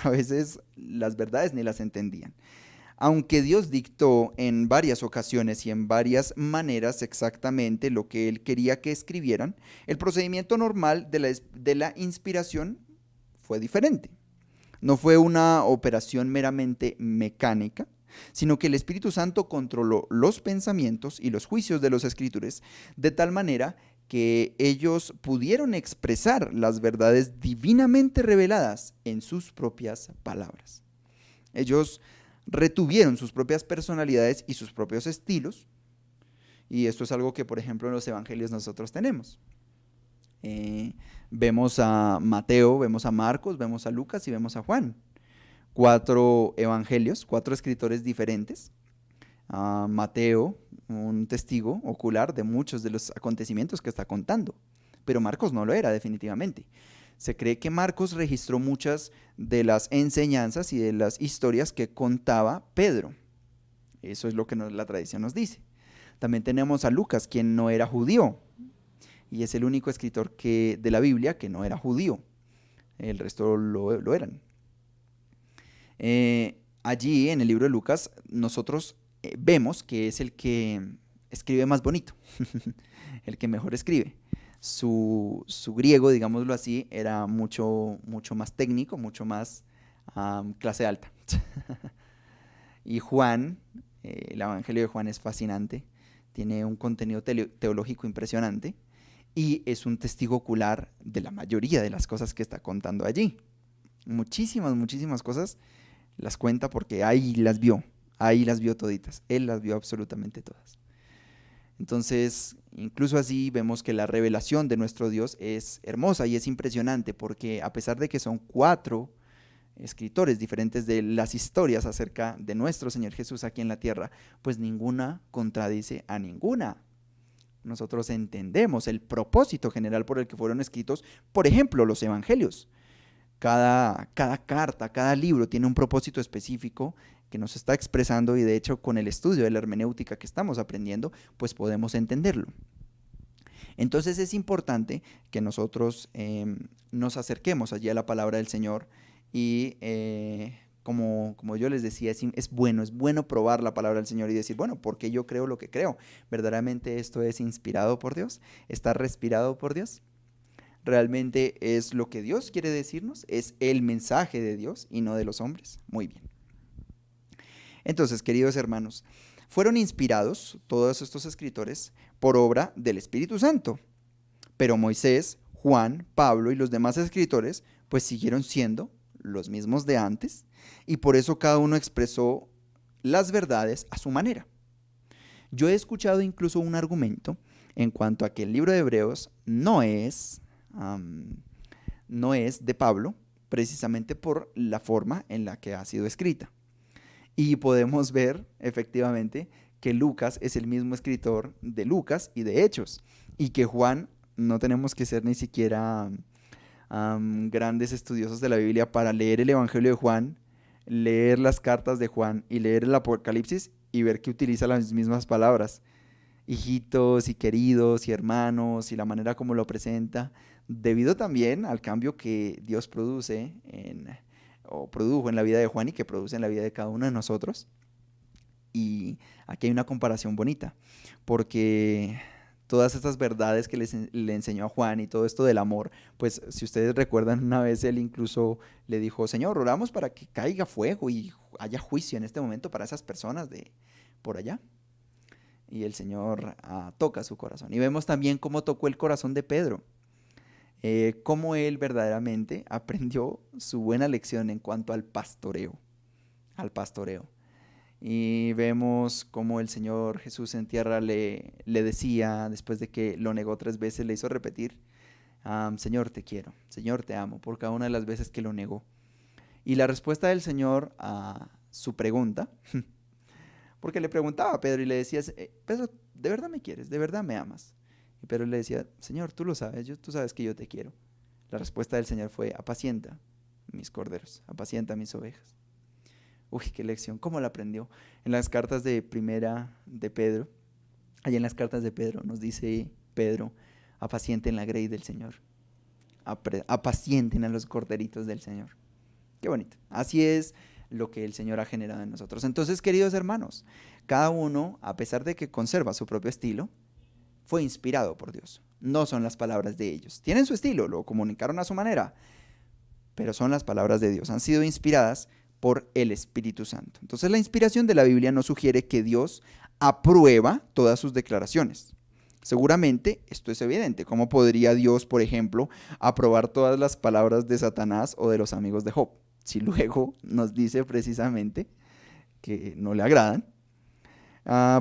[SPEAKER 1] A veces las verdades ni las entendían. Aunque Dios dictó en varias ocasiones y en varias maneras exactamente lo que Él quería que escribieran, el procedimiento normal de la inspiración fue diferente. No fue una operación meramente mecánica, sino que el Espíritu Santo controló los pensamientos y los juicios de los escritores de tal manera que ellos pudieron expresar las verdades divinamente reveladas en sus propias palabras. Ellos retuvieron sus propias personalidades y sus propios estilos, y esto es algo que, por ejemplo, en los evangelios nosotros tenemos. Eh, Vemos a Mateo, vemos a Marcos, vemos a Lucas y vemos a Juan. 4 evangelios, 4 escritores diferentes. Mateo, un testigo ocular de muchos de los acontecimientos que está contando, pero Marcos no lo era definitivamente. Se cree que Marcos registró muchas de las enseñanzas y de las historias que contaba Pedro. Eso es lo que la tradición nos dice. También tenemos a Lucas, quien no era judío, y es el único escritor de la Biblia que no era judío. El resto lo eran. Allí, en el libro de Lucas, nosotros vemos que es el que escribe más bonito, el que mejor escribe. Su griego, digámoslo así, era mucho más técnico, mucho más clase alta. Y Juan, el Evangelio de Juan es fascinante, tiene un contenido teológico impresionante y es un testigo ocular de la mayoría de las cosas que está contando allí. Muchísimas cosas las cuenta porque ahí las vio toditas, él las vio absolutamente todas. Entonces, incluso así vemos que la revelación de nuestro Dios es hermosa y es impresionante porque a pesar de que son 4 escritores diferentes de las historias acerca de nuestro Señor Jesús aquí en la tierra, pues ninguna contradice a ninguna. Nosotros entendemos el propósito general por el que fueron escritos, por ejemplo, los evangelios. Cada carta, cada libro tiene un propósito específico que nos está expresando y de hecho con el estudio de la hermenéutica que estamos aprendiendo, pues podemos entenderlo. Entonces es importante que nosotros nos acerquemos allí a la palabra del Señor y como yo les decía, es bueno probar la palabra del Señor y decir, bueno, ¿por qué yo creo lo que creo? ¿Verdaderamente esto es inspirado por Dios? ¿Está respirado por Dios? ¿Realmente es lo que Dios quiere decirnos? ¿Es el mensaje de Dios y no de los hombres? Muy bien. Entonces, queridos hermanos, fueron inspirados todos estos escritores por obra del Espíritu Santo. Pero Moisés, Juan, Pablo y los demás escritores pues siguieron siendo los mismos de antes y por eso cada uno expresó las verdades a su manera. Yo he escuchado incluso un argumento en cuanto a que el libro de Hebreos no es de Pablo, precisamente por la forma en la que ha sido escrita. Y podemos ver efectivamente que Lucas es el mismo escritor de Lucas y de Hechos, y que Juan, no tenemos que ser ni siquiera grandes estudiosos de la Biblia para leer el Evangelio de Juan, leer las cartas de Juan y leer el Apocalipsis y ver que utiliza las mismas palabras. Hijitos y queridos y hermanos y la manera como lo presenta, debido también al cambio que Dios produjo en la vida de Juan y que produce en la vida de cada uno de nosotros. Y aquí hay una comparación bonita, porque todas estas verdades que le enseñó a Juan y todo esto del amor, pues si ustedes recuerdan, una vez él incluso le dijo, Señor, oramos para que caiga fuego y haya juicio en este momento para esas personas de por allá. Y el Señor toca su corazón. Y vemos también cómo tocó el corazón de Pedro. Cómo él verdaderamente aprendió su buena lección en cuanto al pastoreo. Y vemos cómo el Señor Jesús en tierra le decía, después de que lo negó 3 veces, le hizo repetir, Señor, te quiero, Señor, te amo, por cada una de las veces que lo negó. Y la respuesta del Señor a su pregunta, porque le preguntaba a Pedro y le decía, Pedro, ¿de verdad me quieres? ¿De verdad me amas? Y Pedro le decía, Señor, tú lo sabes, tú sabes que yo te quiero. La respuesta del Señor fue, apacienta mis corderos, apacienta mis ovejas. Uy, qué lección, ¿cómo la aprendió? En las cartas de primera de Pedro, allá en las cartas de Pedro nos dice Pedro, apacienten la grey del Señor, apacienten a los corderitos del Señor. Qué bonito, así es lo que el Señor ha generado en nosotros. Entonces, queridos hermanos, cada uno, a pesar de que conserva su propio estilo, fue inspirado por Dios. No son las palabras de ellos. Tienen su estilo, lo comunicaron a su manera, pero son las palabras de Dios. Han sido inspiradas por el Espíritu Santo. Entonces, la inspiración de la Biblia nos sugiere que Dios aprueba todas sus declaraciones. Seguramente esto es evidente. ¿Cómo podría Dios, por ejemplo, aprobar todas las palabras de Satanás o de los amigos de Job? Si luego nos dice precisamente que no le agradan.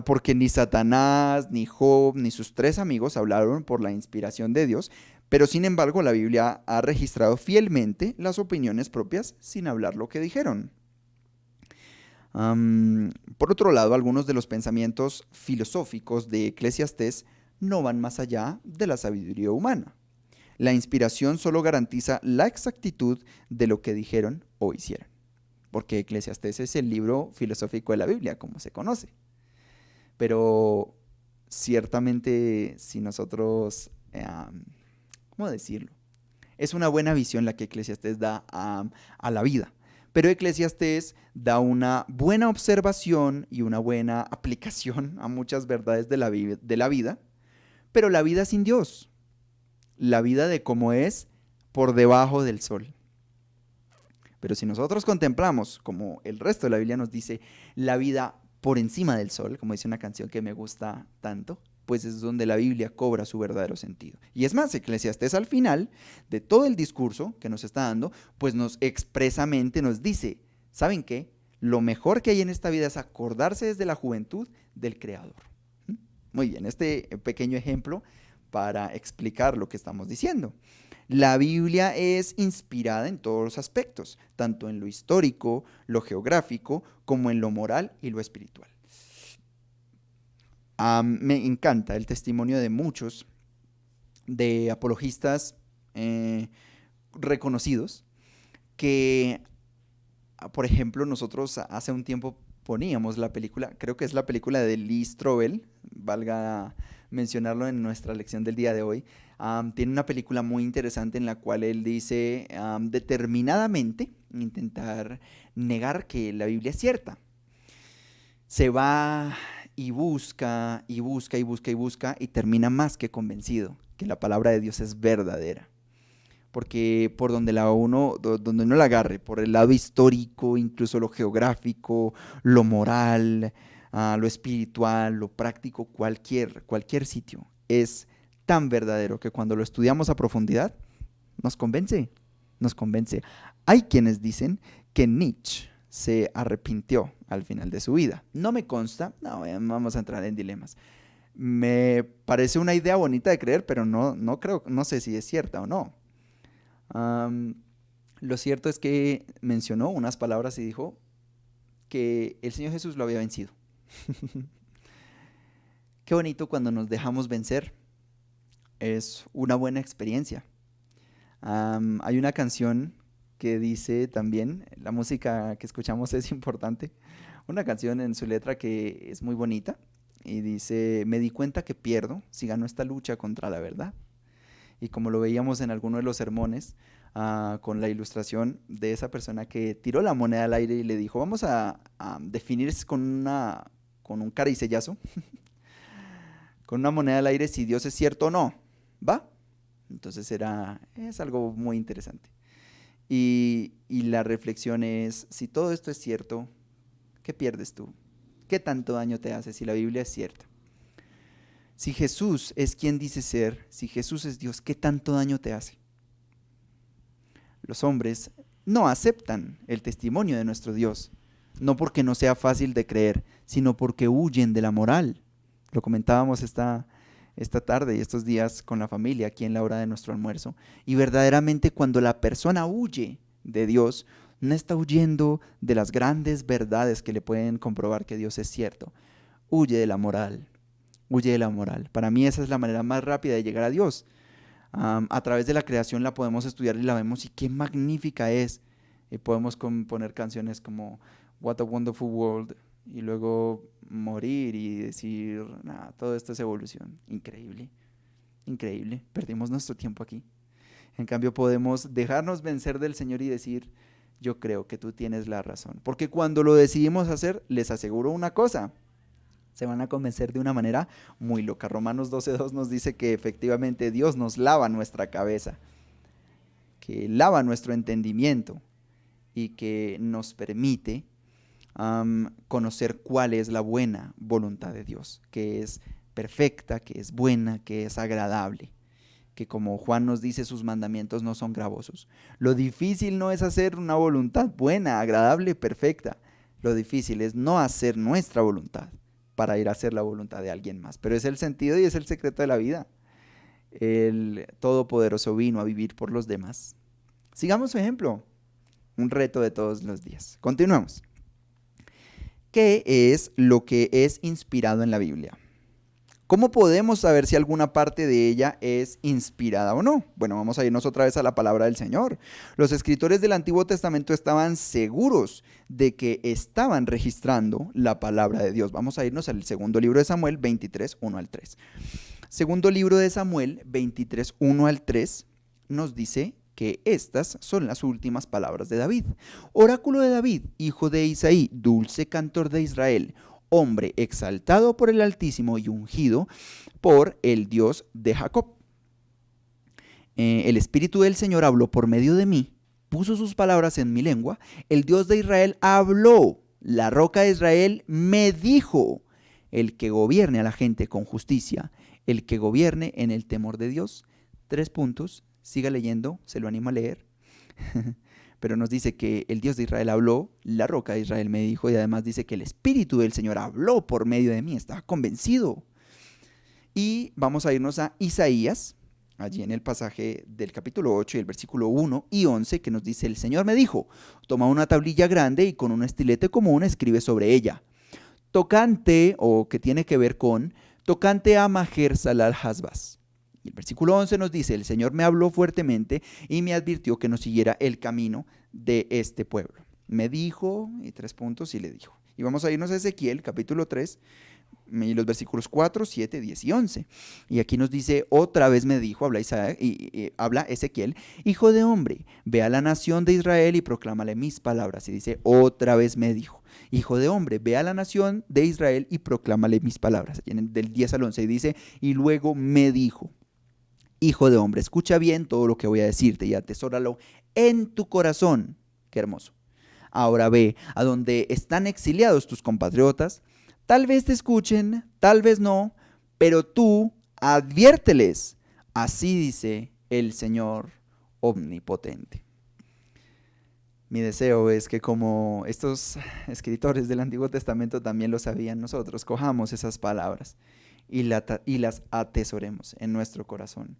[SPEAKER 1] porque ni Satanás, ni Job, ni sus tres amigos hablaron por la inspiración de Dios, pero sin embargo la Biblia ha registrado fielmente las opiniones propias sin hablar lo que dijeron. Por otro lado, algunos de los pensamientos filosóficos de Eclesiastés no van más allá de la sabiduría humana. La inspiración solo garantiza la exactitud de lo que dijeron o hicieron, porque Eclesiastés es el libro filosófico de la Biblia, como se conoce. Pero ciertamente, si nosotros, ¿cómo decirlo? Es una buena visión la que Eclesiastés da a la vida. Pero Eclesiastés da una buena observación y una buena aplicación a muchas verdades de la vida, pero la vida sin Dios, la vida de cómo es por debajo del sol. Pero si nosotros contemplamos, como el resto de la Biblia nos dice, la vida por encima del sol, como dice una canción que me gusta tanto, pues es donde la Biblia cobra su verdadero sentido. Y es más, Eclesiastés al final de todo el discurso que nos está dando, pues nos expresamente nos dice, ¿saben qué? Lo mejor que hay en esta vida es acordarse desde la juventud del Creador. Muy bien, este pequeño ejemplo para explicar lo que estamos diciendo. La Biblia es inspirada en todos los aspectos, tanto en lo histórico, lo geográfico, como en lo moral y lo espiritual. Me encanta el testimonio de muchos, de apologistas reconocidos, que, por ejemplo, nosotros hace un tiempo poníamos la película, creo que es la película de Lee Strobel, valga mencionarlo en nuestra lección del día de hoy. Tiene una película muy interesante en la cual él dice determinadamente intentar negar que la Biblia es cierta. Se va y busca y busca y busca y busca y termina más que convencido que la palabra de Dios es verdadera. Porque por donde donde uno la agarre, por el lado histórico, incluso lo geográfico, lo moral, lo espiritual, lo práctico, cualquier sitio es tan verdadero que cuando lo estudiamos a profundidad nos convence, nos convence. Hay quienes dicen que Nietzsche se arrepintió al final de su vida. No me consta, no vamos a entrar en dilemas. Me parece una idea bonita de creer, pero no creo, no sé si es cierta o no. Lo cierto es que mencionó unas palabras y dijo que el Señor Jesús lo había vencido. Qué bonito cuando nos dejamos vencer. Es una buena experiencia. Hay una canción que dice también, la música que escuchamos es importante, una canción en su letra que es muy bonita y dice, me di cuenta que pierdo si gano esta lucha contra la verdad. Y como lo veíamos en alguno de los sermones, con la ilustración de esa persona que tiró la moneda al aire y le dijo, vamos a definir con un caricellazo, con una moneda al aire si Dios es cierto o no, ¿va? Entonces es algo muy interesante. Y la reflexión es, si todo esto es cierto, ¿qué pierdes tú? ¿Qué tanto daño te hace si la Biblia es cierta? Si Jesús es quien dice ser, si Jesús es Dios, ¿qué tanto daño te hace? Los hombres no aceptan el testimonio de nuestro Dios, no porque no sea fácil de creer, sino porque huyen de la moral. Lo comentábamos esta tarde y estos días con la familia aquí en la hora de nuestro almuerzo. Y verdaderamente cuando la persona huye de Dios, no está huyendo de las grandes verdades que le pueden comprobar que Dios es cierto. Huye de la moral. Huye de la moral. Para mí esa es la manera más rápida de llegar a Dios. A través de la creación la podemos estudiar y la vemos y qué magnífica es. Y podemos componer canciones como What a Wonderful World y luego morir y decir, nah, todo esto es evolución. Increíble, increíble. Perdimos nuestro tiempo aquí. En cambio podemos dejarnos vencer del Señor y decir, yo creo que tú tienes la razón. Porque cuando lo decidimos hacer, les aseguro una cosa, se van a convencer de una manera muy loca. Romanos 12:2 nos dice que efectivamente Dios nos lava nuestra cabeza, que lava nuestro entendimiento y que nos permite conocer cuál es la buena voluntad de Dios, que es perfecta, que es buena, que es agradable, que como Juan nos dice, sus mandamientos no son gravosos. Lo difícil no es hacer una voluntad buena, agradable, perfecta. Lo difícil es no hacer nuestra voluntad para ir a hacer la voluntad de alguien más. Pero es el sentido y es el secreto de la vida. El Todopoderoso vino a vivir por los demás. Sigamos su ejemplo, un reto de todos los días. Continuamos. ¿Qué es lo que es inspirado en la Biblia? ¿Cómo podemos saber si alguna parte de ella es inspirada o no? Bueno, vamos a irnos otra vez a la palabra del Señor. Los escritores del Antiguo Testamento estaban seguros de que estaban registrando la palabra de Dios. Vamos a irnos al segundo libro de Samuel 23, 1 al 3. Segundo libro de Samuel 23, 1 al 3 nos dice que estas son las últimas palabras de David. Oráculo de David, hijo de Isaí, dulce cantor de Israel, hombre exaltado por el Altísimo y ungido por el Dios de Jacob. El Espíritu del Señor habló por medio de mí, puso sus palabras en mi lengua, el Dios de Israel habló, la roca de Israel me dijo, el que gobierne a la gente con justicia, el que gobierne en el temor de Dios. 3 puntos, siga leyendo, se lo animo a leer. Pero nos dice que el Dios de Israel habló, la roca de Israel me dijo, y además dice que el Espíritu del Señor habló por medio de mí, estaba convencido. Y vamos a irnos a Isaías, allí en el pasaje del capítulo 8 y el versículo 1 y 11, que nos dice, el Señor me dijo, toma una tablilla grande y con un estilete común escribe sobre ella. Tocante, o que tiene que ver con, tocante a Maher-Salal Hasbaz. Y el versículo 11 nos dice, el Señor me habló fuertemente y me advirtió que no siguiera el camino de este pueblo. Me dijo, y 3 puntos, y le dijo. Y vamos a irnos a Ezequiel, capítulo 3, y los versículos 4, 7, 10 y 11. Y aquí nos dice, otra vez me dijo, habla Ezequiel, hijo de hombre, ve a la nación de Israel y proclámale mis palabras. Y dice, otra vez me dijo, hijo de hombre, ve a la nación de Israel y proclámale mis palabras. Y del 10 al 11 dice, y luego me dijo, hijo de hombre, escucha bien todo lo que voy a decirte y atesóralo en tu corazón. Qué hermoso. Ahora ve a donde están exiliados tus compatriotas. Tal vez te escuchen, tal vez no, pero tú adviérteles. Así dice el Señor omnipotente. Mi deseo es que como estos escritores del Antiguo Testamento también lo sabían, nosotros cojamos esas palabras y las atesoremos en nuestro corazón.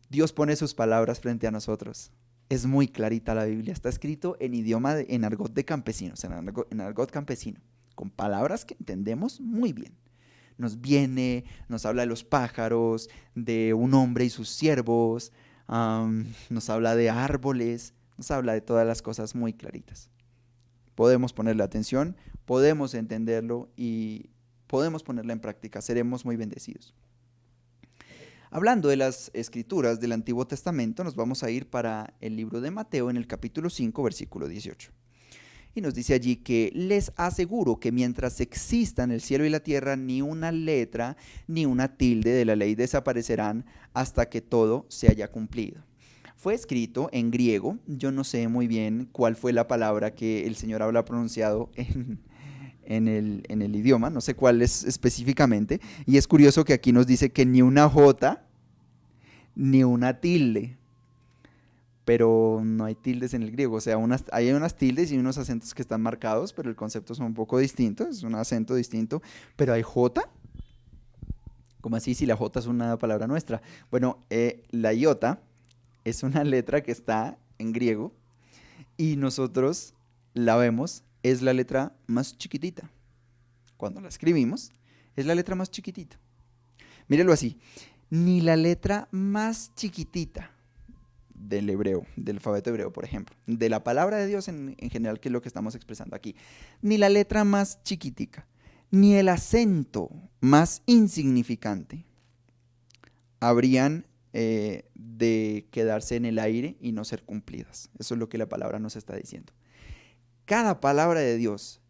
[SPEAKER 1] Dios pone sus palabras frente a nosotros. Es muy clarita la Biblia. Está escrito en idioma, en argot de campesinos, en argot campesino, con palabras que entendemos muy bien. Nos habla de los pájaros, de un hombre y sus siervos, nos habla de árboles, nos habla de todas las cosas muy claritas. Podemos ponerle atención, podemos entenderlo y podemos ponerla en práctica. Seremos muy bendecidos. Hablando de las escrituras del Antiguo Testamento, nos vamos a ir para el libro de Mateo en el capítulo 5, versículo 18. Y nos dice allí que les aseguro que mientras existan el cielo y la tierra, ni una letra ni una tilde de la ley desaparecerán hasta que todo se haya cumplido. Fue escrito en griego, yo no sé muy bien cuál fue la palabra que el Señor habla pronunciado en el idioma, no sé cuál es específicamente, y es curioso que aquí nos dice que ni una jota ni una tilde, pero no hay tildes en el griego, o sea, hay unas tildes y unos acentos que están marcados, pero el concepto es un poco distinto, es un acento distinto, pero hay jota. ¿Cómo así si la jota es una palabra nuestra? Bueno, la iota es una letra que está en griego y nosotros la vemos, es la letra más chiquitita. Cuando la escribimos, es la letra más chiquitita. Mírelo así, ni la letra más chiquitita del hebreo, del alfabeto hebreo, por ejemplo, de la palabra de Dios en general, que es lo que estamos expresando aquí, ni la letra más chiquitica, ni el acento más insignificante habrían de quedarse en el aire y no ser cumplidas. Eso es lo que la palabra nos está diciendo. Cada palabra de Dios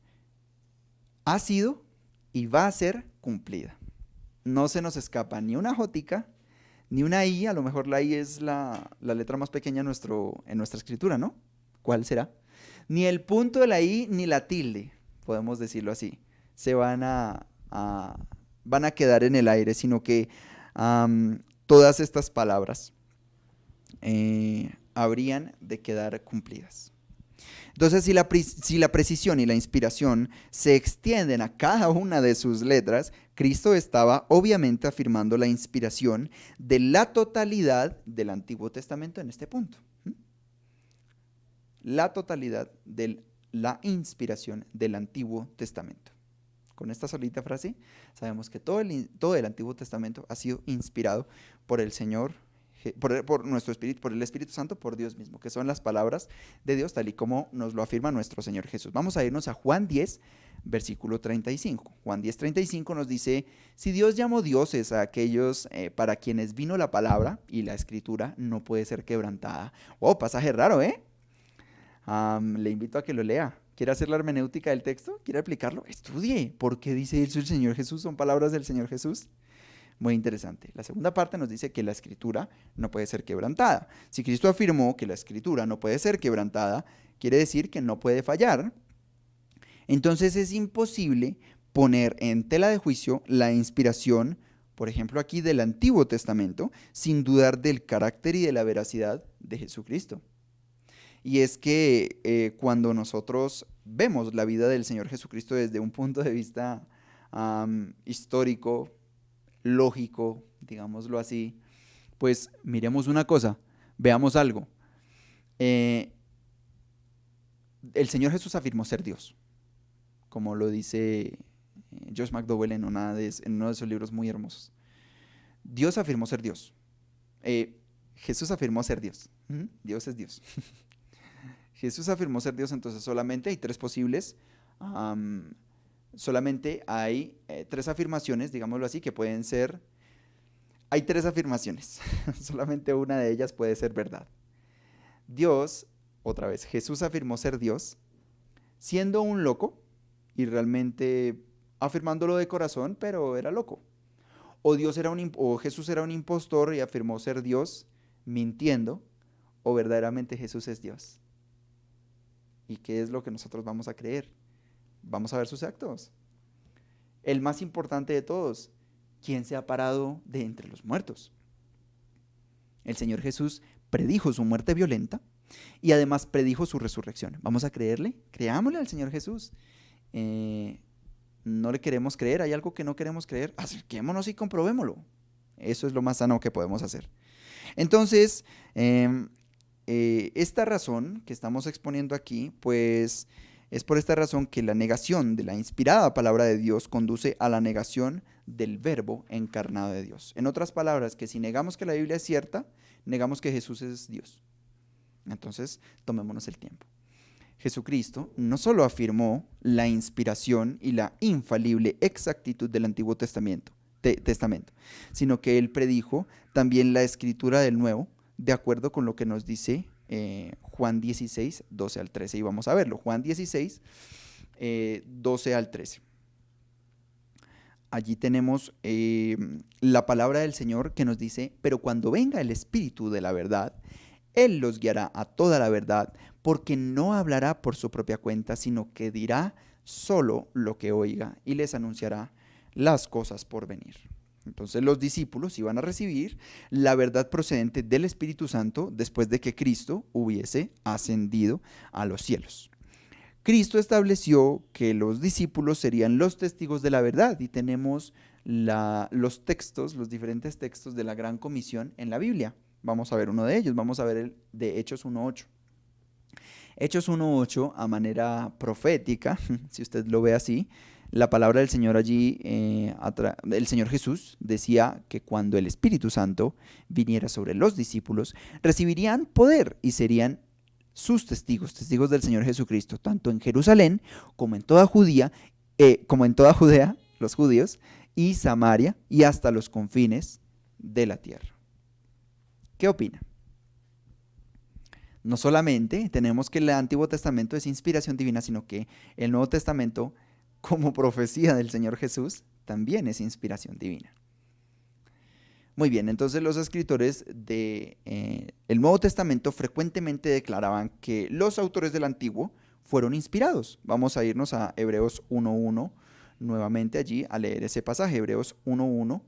[SPEAKER 1] ha sido y va a ser cumplida. No se nos escapa ni una jotica, ni una I. A lo mejor la I es la letra más pequeña en nuestra escritura, ¿no? ¿Cuál será? Ni el punto de la I, ni la tilde, podemos decirlo así, se van a quedar en el aire, sino que todas estas palabras habrían de quedar cumplidas. Entonces, si la precisión y la inspiración se extienden a cada una de sus letras, Cristo estaba obviamente afirmando la inspiración de la totalidad del Antiguo Testamento en este punto. La totalidad de la inspiración del Antiguo Testamento. Con esta solita frase sabemos que todo el Antiguo Testamento ha sido inspirado por el Señor, por nuestro Espíritu, por el Espíritu Santo, por Dios mismo, que son las palabras de Dios tal y como nos lo afirma nuestro Señor Jesús. Vamos a irnos a Juan 10, versículo 35. Juan 10, 35 nos dice: si Dios llamó dioses a aquellos para quienes vino la palabra, y la escritura no puede ser quebrantada. Oh, pasaje raro, ¿eh? Le invito a que lo lea. ¿Quiere hacer la hermenéutica del texto? ¿Quiere aplicarlo? Estudie. ¿Por qué dice eso el Señor Jesús? Son palabras del Señor Jesús. Muy interesante. La segunda parte nos dice que la escritura no puede ser quebrantada. Si Cristo afirmó que la escritura no puede ser quebrantada, quiere decir que no puede fallar. Entonces es imposible poner en tela de juicio la inspiración, por ejemplo aquí del Antiguo Testamento, sin dudar del carácter y de la veracidad de Jesucristo. Y es que cuando nosotros vemos la vida del Señor Jesucristo desde un punto de vista histórico, lógico, digámoslo así, pues miremos una cosa, veamos algo. El Señor Jesús afirmó ser Dios, como lo dice Josh McDowell en uno de sus libros muy hermosos. Dios afirmó ser Dios. Jesús afirmó ser Dios. Dios es Dios. Jesús afirmó ser Dios, entonces solamente hay tres posibles, solamente hay tres afirmaciones, digámoslo así, que pueden ser, hay tres afirmaciones, solamente una de ellas puede ser verdad. Dios, otra vez, Jesús afirmó ser Dios, siendo un loco, y realmente afirmándolo de corazón, pero era loco. O Jesús era un impostor y afirmó ser Dios, mintiendo, o verdaderamente Jesús es Dios. ¿Y qué es lo que nosotros vamos a creer? Vamos a ver sus actos. El más importante de todos, ¿quién se ha parado de entre los muertos? El Señor Jesús predijo su muerte violenta y además predijo su resurrección. ¿Vamos a creerle? Creámosle al Señor Jesús. No le queremos creer, hay algo que no queremos creer, acerquémonos y comprobémoslo. Eso es lo más sano que podemos hacer. Entonces, esta razón que estamos exponiendo aquí, pues es por esta razón que la negación de la inspirada palabra de Dios conduce a la negación del verbo encarnado de Dios. En otras palabras, que si negamos que la Biblia es cierta, negamos que Jesús es Dios. Entonces, tomémonos el tiempo. Jesucristo no solo afirmó la inspiración y la infalible exactitud del Antiguo Testamento, sino que él predijo también la escritura del Nuevo, de acuerdo con lo que nos dice Juan 16, 12 al 13. Y vamos a verlo. Juan 16, 12 al 13. Allí tenemos la palabra del Señor que nos dice: pero cuando venga el Espíritu de la verdad, Él los guiará a toda la verdad, porque no hablará por su propia cuenta, sino que dirá solo lo que oiga y les anunciará las cosas por venir. Entonces los discípulos iban a recibir la verdad procedente del Espíritu Santo después de que Cristo hubiese ascendido a los cielos. Cristo estableció que los discípulos serían los testigos de la verdad y tenemos los diferentes textos de la Gran Comisión en la Biblia. Vamos a ver uno de ellos, vamos a ver el de Hechos 1:8. Hechos 1:8, a manera profética, si usted lo ve así, la palabra del Señor allí, el Señor Jesús decía que cuando el Espíritu Santo viniera sobre los discípulos, recibirían poder y serían sus testigos del Señor Jesucristo, tanto en Jerusalén como en toda Judea, los judíos, y Samaria, y hasta los confines de la tierra. ¿Qué opina? No solamente tenemos que el Antiguo Testamento es inspiración divina, sino que el Nuevo Testamento, como profecía del Señor Jesús, también es inspiración divina. Muy bien, entonces los escritores del Nuevo Testamento frecuentemente declaraban que los autores del Antiguo fueron inspirados. Vamos a irnos a Hebreos 1:1 nuevamente allí a leer ese pasaje. Hebreos 1:1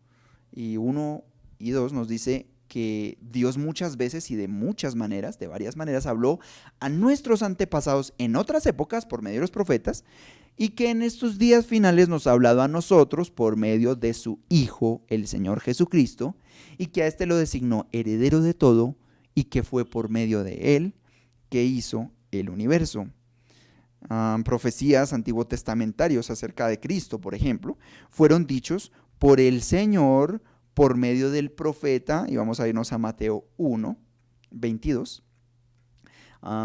[SPEAKER 1] y 1 y 2 nos dice que Dios muchas veces y de muchas maneras, de varias maneras, habló a nuestros antepasados en otras épocas por medio de los profetas, y que en estos días finales nos ha hablado a nosotros por medio de su Hijo, el Señor Jesucristo, y que a este lo designó heredero de todo, y que fue por medio de él que hizo el universo. Profecías antiguo testamentarios acerca de Cristo, por ejemplo, fueron dichos por el Señor por medio del profeta, y vamos a irnos a Mateo 1, 22,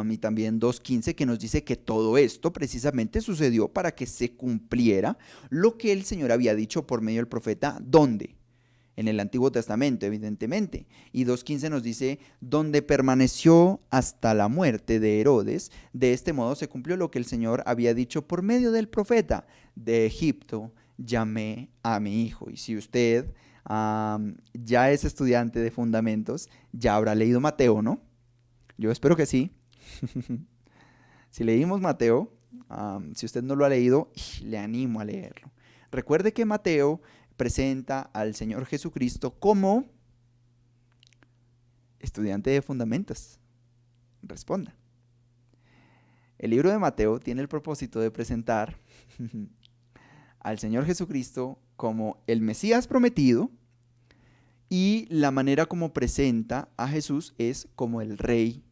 [SPEAKER 1] y también 2:15, que nos dice que todo esto precisamente sucedió para que se cumpliera lo que el Señor había dicho por medio del profeta. ¿Dónde? En el Antiguo Testamento, evidentemente. Y 2:15 nos dice, donde permaneció hasta la muerte de Herodes. De este modo se cumplió lo que el Señor había dicho por medio del profeta: de Egipto llamé a mi hijo. Y si usted ya es estudiante de fundamentos, ya habrá leído Mateo, ¿no? Yo espero que sí. Si leímos Mateo, si usted no lo ha leído, le animo a leerlo. Recuerde que Mateo presenta al Señor Jesucristo como estudiante de fundamentos. Responda. El libro de Mateo tiene el propósito de presentar al Señor Jesucristo como el Mesías prometido, y la manera como presenta a Jesús es como el Rey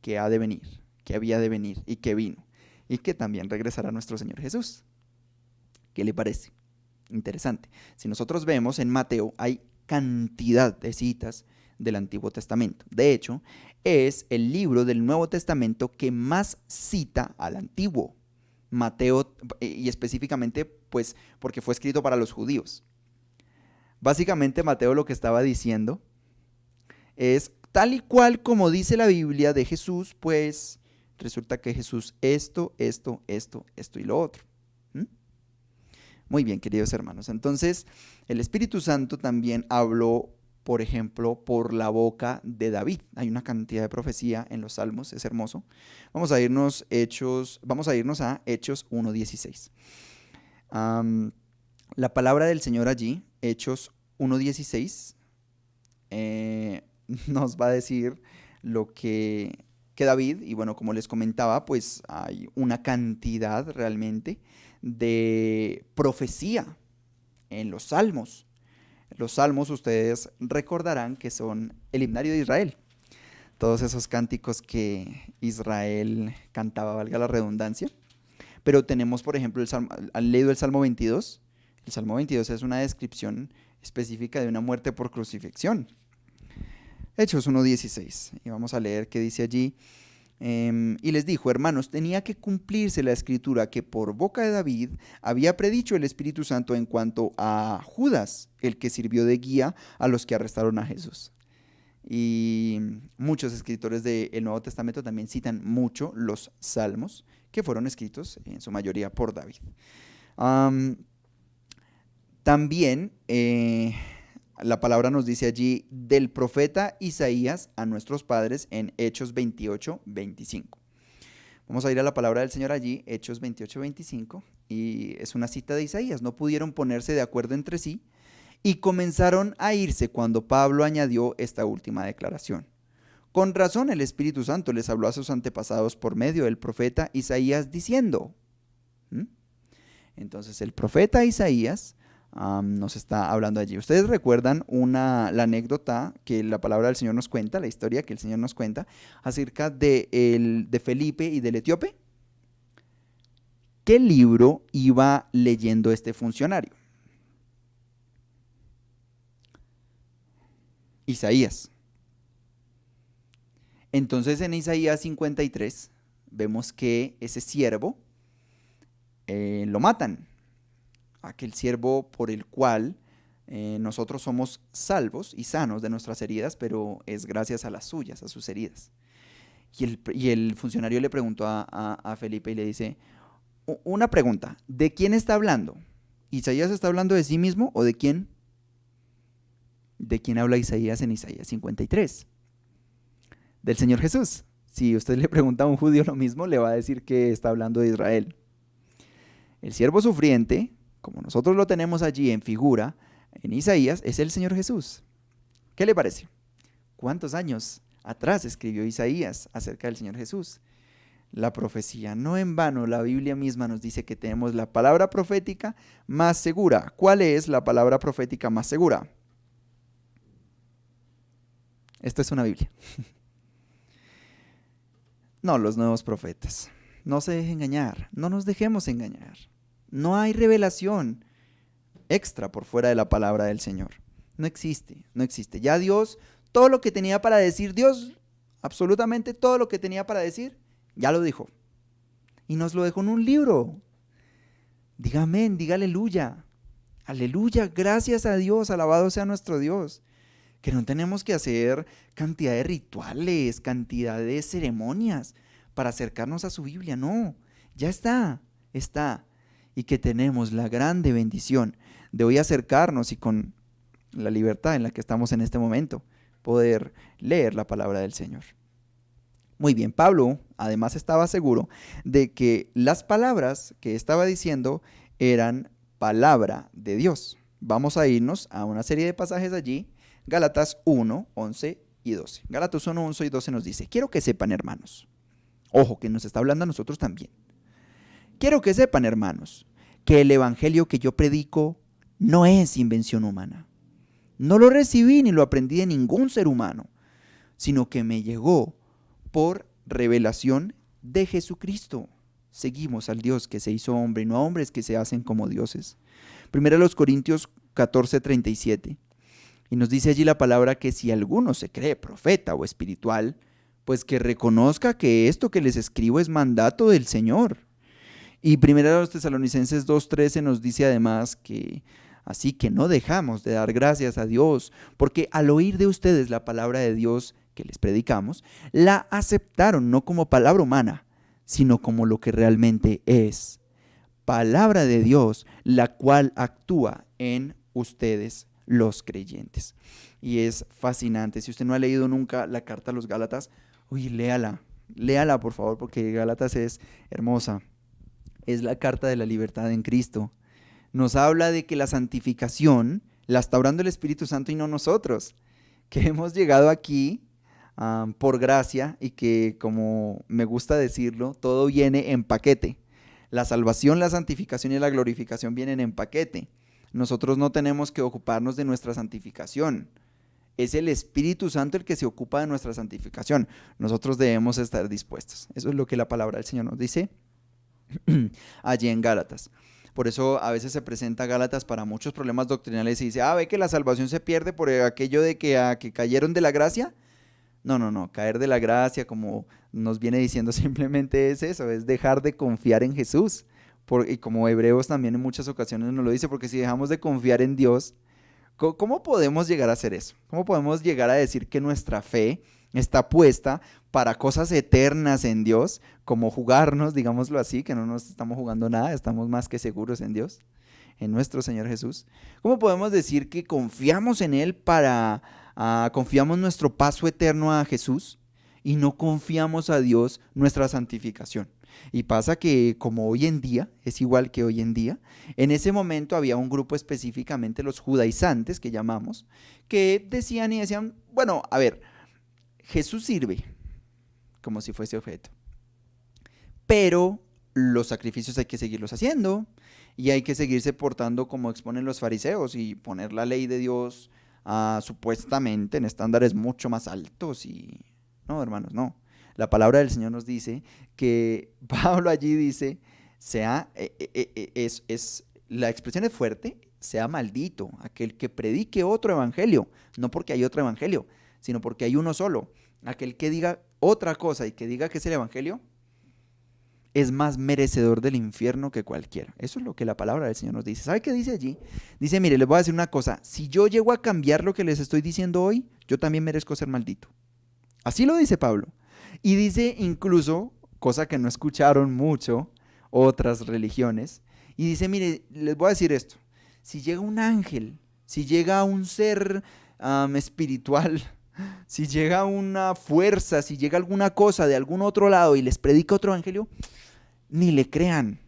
[SPEAKER 1] que ha de venir, que había de venir y que vino, y que también regresará nuestro Señor Jesús. ¿Qué le parece? Interesante. Si nosotros vemos en Mateo, hay cantidad de citas del Antiguo Testamento. De hecho, es el libro del Nuevo Testamento que más cita al Antiguo. Mateo, y específicamente, pues, porque fue escrito para los judíos. Básicamente, Mateo lo que estaba diciendo es, tal y cual como dice la Biblia de Jesús, pues, resulta que Jesús esto y lo otro. Muy bien, queridos hermanos. Entonces, el Espíritu Santo también habló, por ejemplo, por la boca de David. Hay una cantidad de profecía en los Salmos, es hermoso. Vamos a irnos a Hechos 1:16. La palabra del Señor allí, Hechos 1:16, nos va a decir lo que David, y bueno, como les comentaba, pues hay una cantidad realmente de profecía en los Salmos. Los Salmos, ustedes recordarán que son el himnario de Israel. Todos esos cánticos que Israel cantaba, valga la redundancia. Pero tenemos, por ejemplo, ¿han leído el Salmo 22? El Salmo 22 es una descripción específica de una muerte por crucifixión. Hechos 1:16. Y vamos a leer qué dice allí. Y les dijo: hermanos, tenía que cumplirse la escritura que por boca de David había predicho el Espíritu Santo en cuanto a Judas, el que sirvió de guía a los que arrestaron a Jesús. Y muchos escritores del Nuevo Testamento también citan mucho los Salmos, que fueron escritos en su mayoría por David. También la palabra nos dice allí del profeta Isaías a nuestros padres en Hechos 28:25. Vamos a ir a la palabra del Señor allí, Hechos 28:25, y es una cita de Isaías. No pudieron ponerse de acuerdo entre sí y comenzaron a irse cuando Pablo añadió esta última declaración. Con razón el Espíritu Santo les habló a sus antepasados por medio del profeta Isaías diciendo. Entonces el profeta Isaías nos está hablando allí. ¿Ustedes recuerdan la anécdota que la palabra del Señor nos cuenta, la historia que el Señor nos cuenta acerca de Felipe y del etíope? ¿Qué libro iba leyendo este funcionario? Isaías. Entonces en Isaías 53 vemos que ese siervo lo matan. Aquel siervo por el cual nosotros somos salvos y sanos de nuestras heridas, pero es gracias a las suyas, a sus heridas. Y el funcionario le preguntó a Felipe y le dice, una pregunta, ¿de quién está hablando? ¿Isaías está hablando de sí mismo o de quién? ¿De quién habla Isaías en Isaías 53? Del Señor Jesús. Si usted le pregunta a un judío lo mismo, le va a decir que está hablando de Israel. El siervo sufriente, como nosotros lo tenemos allí en figura, en Isaías, es el Señor Jesús. ¿Qué le parece? ¿Cuántos años atrás escribió Isaías acerca del Señor Jesús? La profecía. No en vano, la Biblia misma nos dice que tenemos la palabra profética más segura. ¿Cuál es la palabra profética más segura? Esta es una Biblia. No, los nuevos profetas. No se dejen engañar, no nos dejemos engañar. No hay revelación extra por fuera de la palabra del Señor. No existe, no existe. Ya Dios, todo lo que tenía para decir, Dios, absolutamente todo lo que tenía para decir, ya lo dijo. Y nos lo dejó en un libro. Diga amén, diga aleluya. Aleluya, gracias a Dios, alabado sea nuestro Dios. Que no tenemos que hacer cantidad de rituales, cantidad de ceremonias para acercarnos a su Biblia. No, ya está. Y que tenemos la grande bendición de hoy acercarnos y con la libertad en la que estamos en este momento, poder leer la palabra del Señor. Muy bien, Pablo además estaba seguro de que las palabras que estaba diciendo eran palabra de Dios. Vamos a irnos a una serie de pasajes allí, Gálatas 1, 11 y 12. Gálatas 1, 11 y 12 nos dice, quiero que sepan, hermanos, ojo que nos está hablando a nosotros también. Quiero que sepan, hermanos, que el evangelio que yo predico no es invención humana. No lo recibí ni lo aprendí de ningún ser humano, sino que me llegó por revelación de Jesucristo. Seguimos al Dios que se hizo hombre y no a hombres que se hacen como dioses. Primero los Corintios 14, 37. Y nos dice allí la palabra que si alguno se cree profeta o espiritual, pues que reconozca que esto que les escribo es mandato del Señor. Y primero los Tesalonicenses 2:13 nos dice además que así que no dejamos de dar gracias a Dios, porque al oír de ustedes la palabra de Dios que les predicamos, la aceptaron no como palabra humana, sino como lo que realmente es, palabra de Dios, la cual actúa en ustedes los creyentes. Y es fascinante. Si usted no ha leído nunca la carta a los Gálatas, léala por favor, porque Gálatas es hermosa. Es la carta de la libertad en Cristo. Nos habla de que la santificación la está obrando el Espíritu Santo y no nosotros, que hemos llegado aquí por gracia y que, como me gusta decirlo, todo viene en paquete. La salvación, la santificación y la glorificación vienen en paquete. Nosotros no tenemos que ocuparnos de nuestra santificación. Es el Espíritu Santo el que se ocupa de nuestra santificación. Nosotros debemos estar dispuestos. Eso es lo que la palabra del Señor nos dice allí en Gálatas. Por eso a veces se presenta Gálatas para muchos problemas doctrinales y dice, ve que la salvación se pierde por aquello de que cayeron de la gracia. No, caer de la gracia, como nos viene diciendo, simplemente es eso, es dejar de confiar en Jesús. Y como Hebreos también en muchas ocasiones nos lo dice, porque si dejamos de confiar en Dios, ¿cómo podemos llegar a hacer eso? ¿Cómo podemos llegar a decir que nuestra fe está puesta para cosas eternas en Dios, como jugarnos, digámoslo así, que no nos estamos jugando nada, estamos más que seguros en Dios, en nuestro Señor Jesús? ¿Cómo podemos decir que confiamos en Él confiamos nuestro paso eterno a Jesús y no confiamos a Dios nuestra santificación? Y pasa que como hoy en día, es igual que hoy en día, en ese momento había un grupo específicamente, los judaizantes que llamamos, que decían, bueno, a ver, Jesús sirve como si fuese objeto, pero los sacrificios hay que seguirlos haciendo y hay que seguirse portando como exponen los fariseos y poner la ley de Dios supuestamente en estándares mucho más altos. Y no, hermanos, no. La palabra del Señor nos dice que Pablo allí dice, la expresión es fuerte, sea maldito aquel que predique otro evangelio, no porque hay otro evangelio, sino porque hay uno solo. Aquel que diga otra cosa y que diga que es el evangelio, es más merecedor del infierno que cualquiera. Eso es lo que la palabra del Señor nos dice. ¿Sabe qué dice allí? Dice, mire, les voy a decir una cosa, si yo llego a cambiar lo que les estoy diciendo hoy, yo también merezco ser maldito. Así lo dice Pablo. Y dice incluso, cosa que no escucharon mucho otras religiones, y dice, mire, les voy a decir esto, si llega un ángel, si llega un ser espiritual, si llega una fuerza, si llega alguna cosa de algún otro lado y les predica otro evangelio, ni le crean.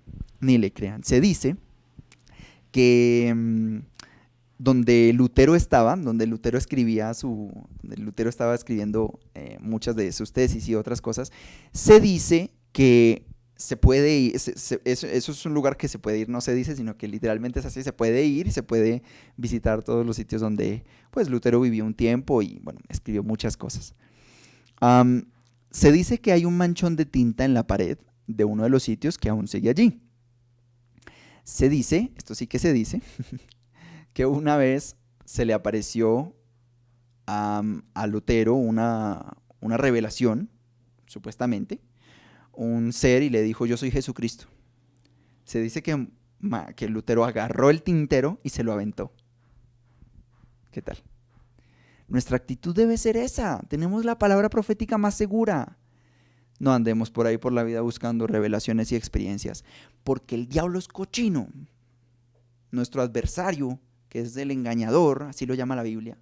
[SPEAKER 1] Se dice que donde Lutero escribía donde Lutero estaba escribiendo muchas de sus tesis y otras cosas, se dice que se puede ir, eso es un lugar que se puede ir, no se dice, sino que literalmente es así, se puede ir y se puede visitar todos los sitios donde pues Lutero vivió un tiempo y bueno, escribió muchas cosas. Se dice que hay un manchón de tinta en la pared de uno de los sitios que aún sigue allí. Se dice, esto sí que se dice, que una vez se le apareció a Lutero una revelación, supuestamente, un ser y le dijo, yo soy Jesucristo. Se dice que Lutero agarró el tintero y se lo aventó. ¿Qué tal? Nuestra actitud debe ser esa. Tenemos la palabra profética más segura. No andemos por ahí por la vida buscando revelaciones y experiencias, porque el diablo es cochino. Nuestro adversario, que es el engañador, así lo llama la Biblia,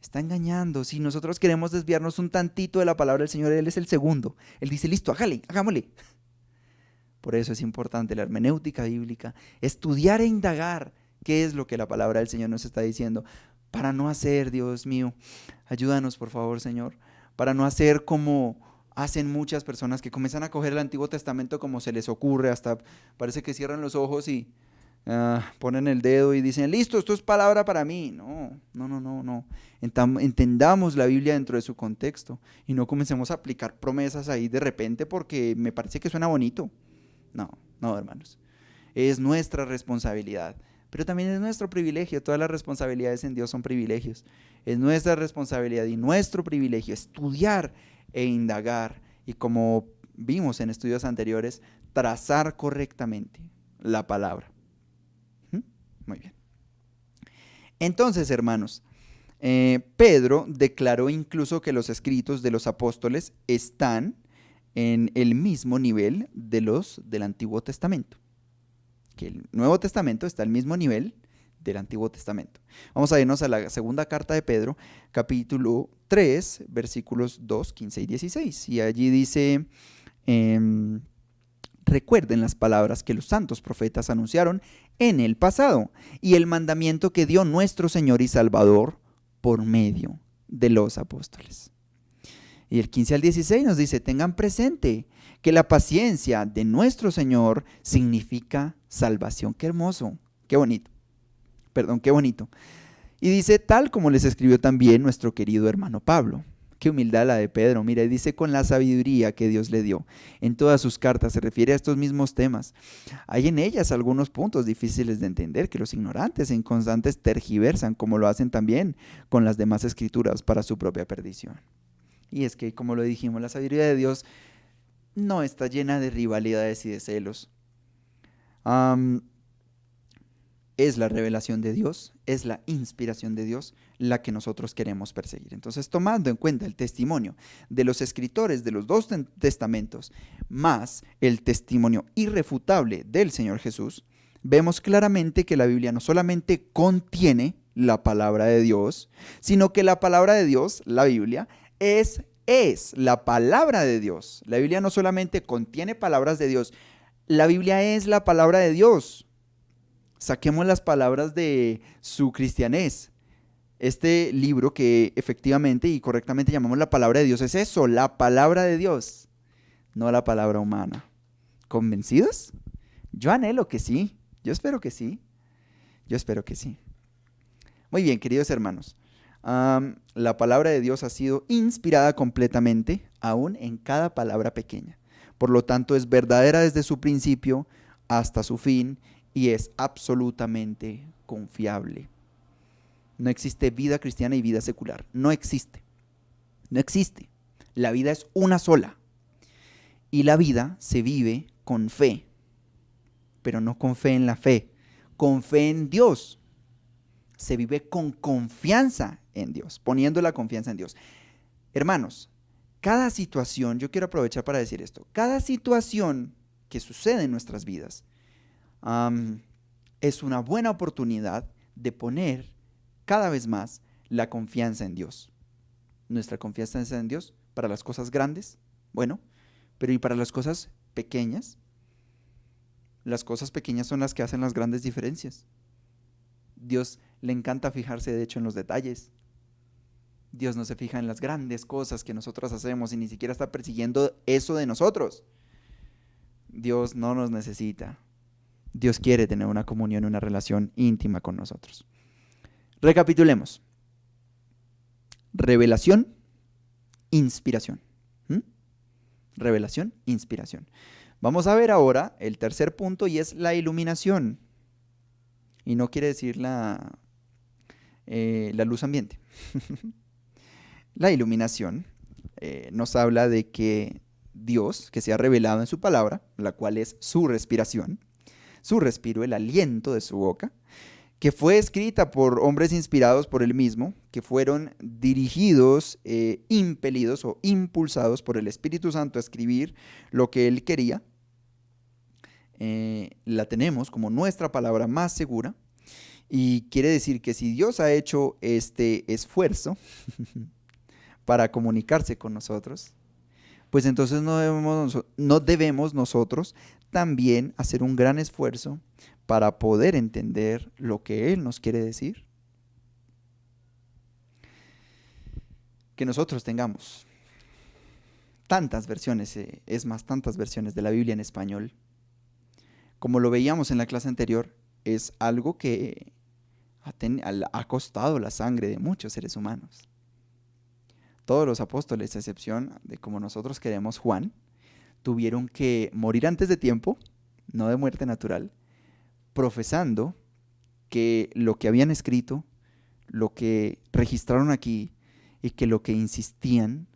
[SPEAKER 1] está engañando. Si nosotros queremos desviarnos un tantito de la palabra del Señor, Él es el segundo. Él dice, listo, hagámosle. Por eso es importante la hermenéutica bíblica, estudiar e indagar qué es lo que la palabra del Señor nos está diciendo, para no hacer, Dios mío, ayúdanos por favor, Señor, para no hacer como hacen muchas personas que comienzan a coger el Antiguo Testamento como se les ocurre, hasta parece que cierran los ojos y ponen el dedo y dicen, listo, esto es palabra para mí. No. Entendamos la Biblia dentro de su contexto y no comencemos a aplicar promesas ahí de repente porque me parece que suena bonito. No, hermanos. Es nuestra responsabilidad, pero también es nuestro privilegio. Todas las responsabilidades en Dios son privilegios. Es nuestra responsabilidad y nuestro privilegio estudiar e indagar y, como vimos en estudios anteriores, trazar correctamente la palabra. Muy bien. Entonces, hermanos, Pedro declaró incluso que los escritos de los apóstoles están en el mismo nivel de los del Antiguo Testamento. Que el Nuevo Testamento está al mismo nivel del Antiguo Testamento. Vamos a irnos a la segunda carta de Pedro, capítulo 3, versículos 2, 15 y 16. Y allí dice, recuerden las palabras que los santos profetas anunciaron en el pasado y el mandamiento que dio nuestro Señor y Salvador por medio de los apóstoles. Y el 15 al 16 nos dice, tengan presente que la paciencia de nuestro Señor significa salvación. Qué hermoso, qué bonito. Qué bonito. Y dice, tal como les escribió también nuestro querido hermano Pablo. Qué humildad la de Pedro. Mira, dice con la sabiduría que Dios le dio. En todas sus cartas se refiere a estos mismos temas. Hay en ellas algunos puntos difíciles de entender que los ignorantes e inconstantes tergiversan, como lo hacen también con las demás escrituras para su propia perdición. Y es que, como lo dijimos, la sabiduría de Dios no está llena de rivalidades y de celos. Es la revelación de Dios, es la inspiración de Dios la que nosotros queremos perseguir. Entonces, tomando en cuenta el testimonio de los escritores de los dos testamentos, más el testimonio irrefutable del Señor Jesús, vemos claramente que la Biblia no solamente contiene la palabra de Dios, sino que la palabra de Dios, la Biblia, es la palabra de Dios. La Biblia no solamente contiene palabras de Dios, la Biblia es la palabra de Dios. Saquemos las palabras de su cristianés. Este libro que efectivamente y correctamente llamamos la palabra de Dios es eso, la palabra de Dios, no la palabra humana. ¿Convencidos? Yo anhelo que sí, yo espero que sí, Muy bien, queridos hermanos. La palabra de Dios ha sido inspirada completamente, aún en cada palabra pequeña. Por lo tanto, es verdadera desde su principio hasta su fin y es absolutamente confiable. No existe vida cristiana y vida secular. No existe. La vida es una sola. Y la vida se vive con fe, pero no con fe en la fe, con fe en Dios. Se vive con confianza en Dios, poniendo la confianza en Dios. Hermanos, cada situación, yo quiero aprovechar para decir esto, cada situación que sucede en nuestras vidas es una buena oportunidad de poner cada vez más la confianza en Dios. Nuestra confianza es en Dios para las cosas grandes, bueno, pero ¿y para las cosas pequeñas? Las cosas pequeñas son las que hacen las grandes diferencias. Dios le encanta fijarse de hecho en los detalles. Dios no se fija en las grandes cosas que nosotros hacemos y ni siquiera está persiguiendo eso de nosotros. Dios no nos necesita. Dios quiere tener una comunión, una relación íntima con nosotros. Recapitulemos. Revelación, inspiración. Revelación, inspiración. Vamos a ver ahora el tercer punto y es la iluminación. Y no quiere decir la luz ambiente. La iluminación nos habla de que Dios, que se ha revelado en su palabra, la cual es su respiración, su respiro, el aliento de su boca, que fue escrita por hombres inspirados por él mismo, que fueron dirigidos, impelidos o impulsados por el Espíritu Santo a escribir lo que él quería. La tenemos como nuestra palabra más segura y quiere decir que si Dios ha hecho este esfuerzo para comunicarse con nosotros, pues entonces no debemos nosotros también hacer un gran esfuerzo para poder entender lo que Él nos quiere decir. Que nosotros tengamos tantas versiones, tantas versiones de la Biblia en español, como lo veíamos en la clase anterior, es algo que ha costado la sangre de muchos seres humanos. Todos los apóstoles, a excepción de como nosotros queremos Juan, tuvieron que morir antes de tiempo, no de muerte natural, profesando que lo que habían escrito, lo que registraron aquí y que lo que insistían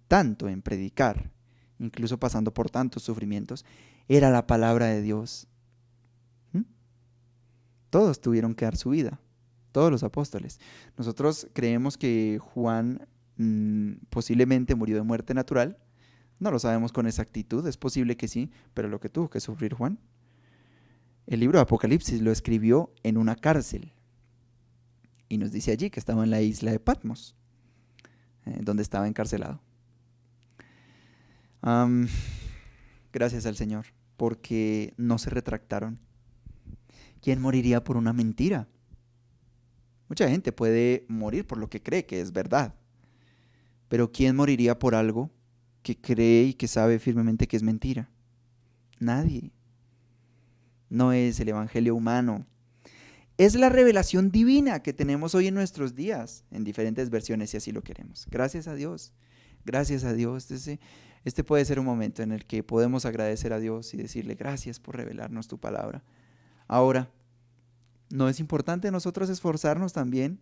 [SPEAKER 1] tanto en predicar, incluso pasando por tantos sufrimientos, era la palabra de Dios. Todos tuvieron que dar su vida, todos los apóstoles. Nosotros creemos que Juan posiblemente murió de muerte natural. No lo sabemos con exactitud, es posible que sí, pero lo que tuvo que sufrir Juan. El libro de Apocalipsis lo escribió en una cárcel y nos dice allí que estaba en la isla de Patmos, donde estaba encarcelado. Gracias al Señor, porque no se retractaron. ¿Quién moriría por una mentira? Mucha gente puede morir por lo que cree que es verdad, pero ¿quién moriría por algo que cree y que sabe firmemente que es mentira? Nadie. No es el evangelio humano. Es la revelación divina que tenemos hoy en nuestros días, en diferentes versiones si así lo queremos. Gracias a Dios. Gracias a Dios. Este puede ser un momento en el que podemos agradecer a Dios y decirle gracias por revelarnos tu palabra. Ahora, ¿no es importante nosotros esforzarnos también?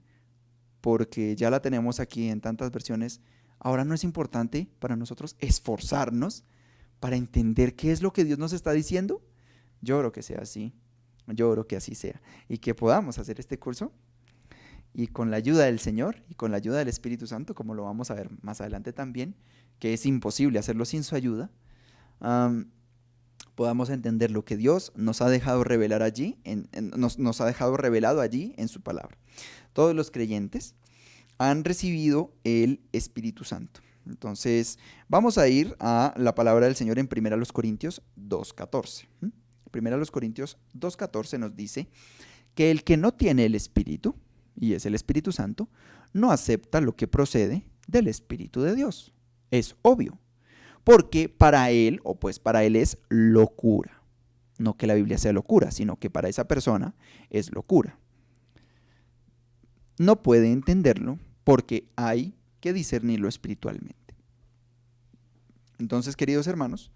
[SPEAKER 1] Porque ya la tenemos aquí en tantas versiones. Ahora no es importante para nosotros esforzarnos para entender qué es lo que Dios nos está diciendo. Yo oro que sea así, yo oro que así sea y que podamos hacer este curso y con la ayuda del Señor y con la ayuda del Espíritu Santo, como lo vamos a ver más adelante también, que es imposible hacerlo sin su ayuda, podamos entender lo que Dios nos ha dejado revelar allí, nos ha dejado revelado allí en su palabra. Todos los creyentes han recibido el Espíritu Santo. Entonces, vamos a ir a la palabra del Señor en 1 Corintios 2:14. 1 Corintios 2:14 nos dice que el que no tiene el Espíritu, y es el Espíritu Santo, no acepta lo que procede del Espíritu de Dios. Es obvio, porque para él es locura. No que la Biblia sea locura, sino que para esa persona es locura. No puede entenderlo porque hay que discernirlo espiritualmente. Entonces, queridos hermanos,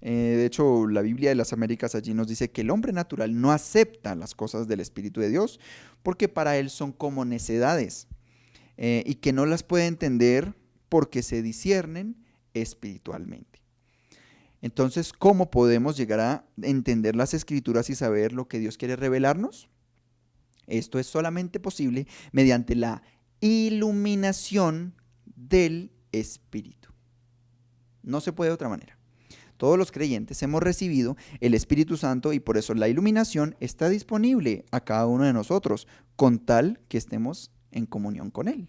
[SPEAKER 1] de hecho, la Biblia de las Américas allí nos dice que el hombre natural no acepta las cosas del Espíritu de Dios porque para él son como necedades y que no las puede entender porque se disciernen espiritualmente. Entonces, ¿cómo podemos llegar a entender las Escrituras y saber lo que Dios quiere revelarnos? Esto es solamente posible mediante la iluminación del Espíritu. No se puede de otra manera. Todos los creyentes hemos recibido el Espíritu Santo y por eso la iluminación está disponible a cada uno de nosotros, con tal que estemos en comunión con Él.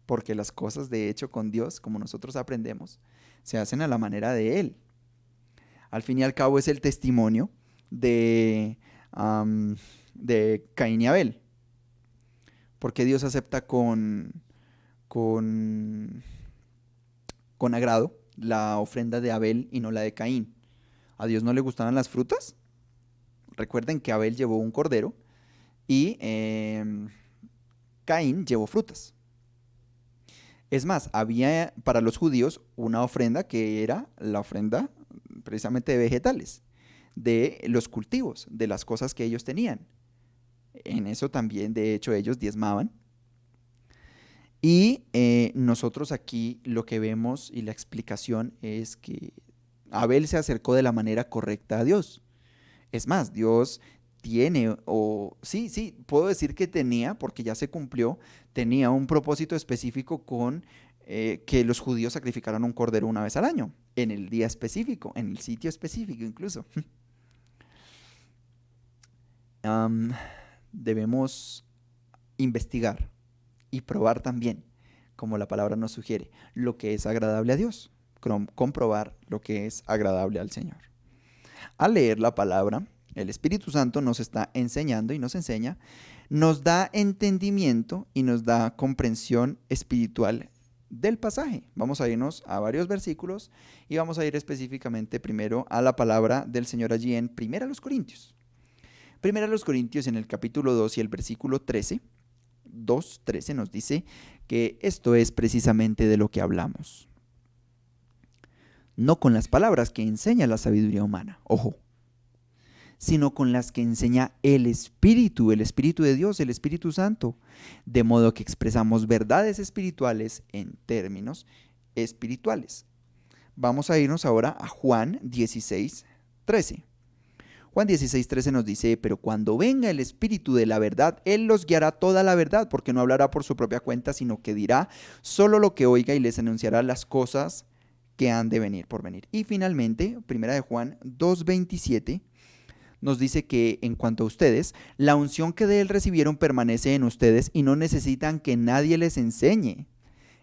[SPEAKER 1] Porque las cosas de hecho con Dios, como nosotros aprendemos, se hacen a la manera de Él. Al fin y al cabo es el testimonio de Caín y Abel. ¿Por qué Dios acepta con, con agrado la ofrenda de Abel y no la de Caín? ¿A Dios no le gustaban las frutas? Recuerden que Abel llevó un cordero y Caín llevó frutas. Es más, había para los judíos una ofrenda que era la ofrenda precisamente de vegetales, de los cultivos, de las cosas que ellos tenían. En eso también, de hecho, ellos diezmaban. Y nosotros aquí lo que vemos y la explicación es que Abel se acercó de la manera correcta a Dios. Es más, Dios tiene, o sí, puedo decir que tenía, porque ya se cumplió, tenía un propósito específico con que los judíos sacrificaran un cordero una vez al año, en el día específico, en el sitio específico incluso. Am, Debemos investigar y probar también, como la palabra nos sugiere, lo que es agradable a Dios, comprobar lo que es agradable al Señor. Al leer la palabra, el Espíritu Santo nos está enseñando y nos enseña, nos da entendimiento y nos da comprensión espiritual del pasaje. Vamos a irnos a varios versículos y vamos a ir específicamente primero a la palabra del Señor allí en 1 Corintios. 1 Corintios en el capítulo 2 y el versículo 13, 2:13 nos dice que esto es precisamente de lo que hablamos. No con las palabras que enseña la sabiduría humana, ojo, sino con las que enseña el Espíritu de Dios, el Espíritu Santo, de modo que expresamos verdades espirituales en términos espirituales. Vamos a irnos ahora a Juan 16:13. Juan 16:13 nos dice, pero cuando venga el Espíritu de la verdad, Él los guiará toda la verdad, porque no hablará por su propia cuenta, sino que dirá solo lo que oiga y les anunciará las cosas que han de venir por venir. Y finalmente, 1 Juan 2:27 nos dice que en cuanto a ustedes, la unción que de Él recibieron permanece en ustedes y no necesitan que nadie les enseñe.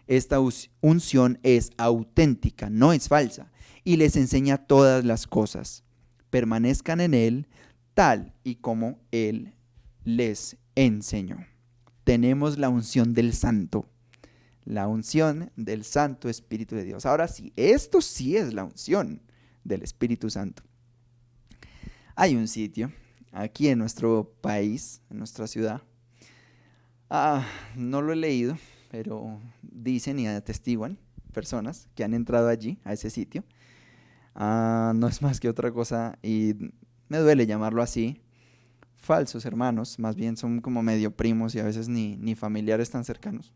[SPEAKER 1] Esta unción es auténtica, no es falsa, y les enseña todas las cosas. Permanezcan en Él tal y como Él les enseñó. Tenemos la unción del Santo. La unción del Santo Espíritu de Dios. Ahora sí, esto sí es la unción del Espíritu Santo. Hay un sitio aquí en nuestro país, en nuestra ciudad. No lo he leído, pero dicen y atestiguan personas que han entrado allí, a ese sitio. No es más que otra cosa, y me duele llamarlo así, falsos hermanos, más bien son como medio primos y a veces ni familiares tan cercanos.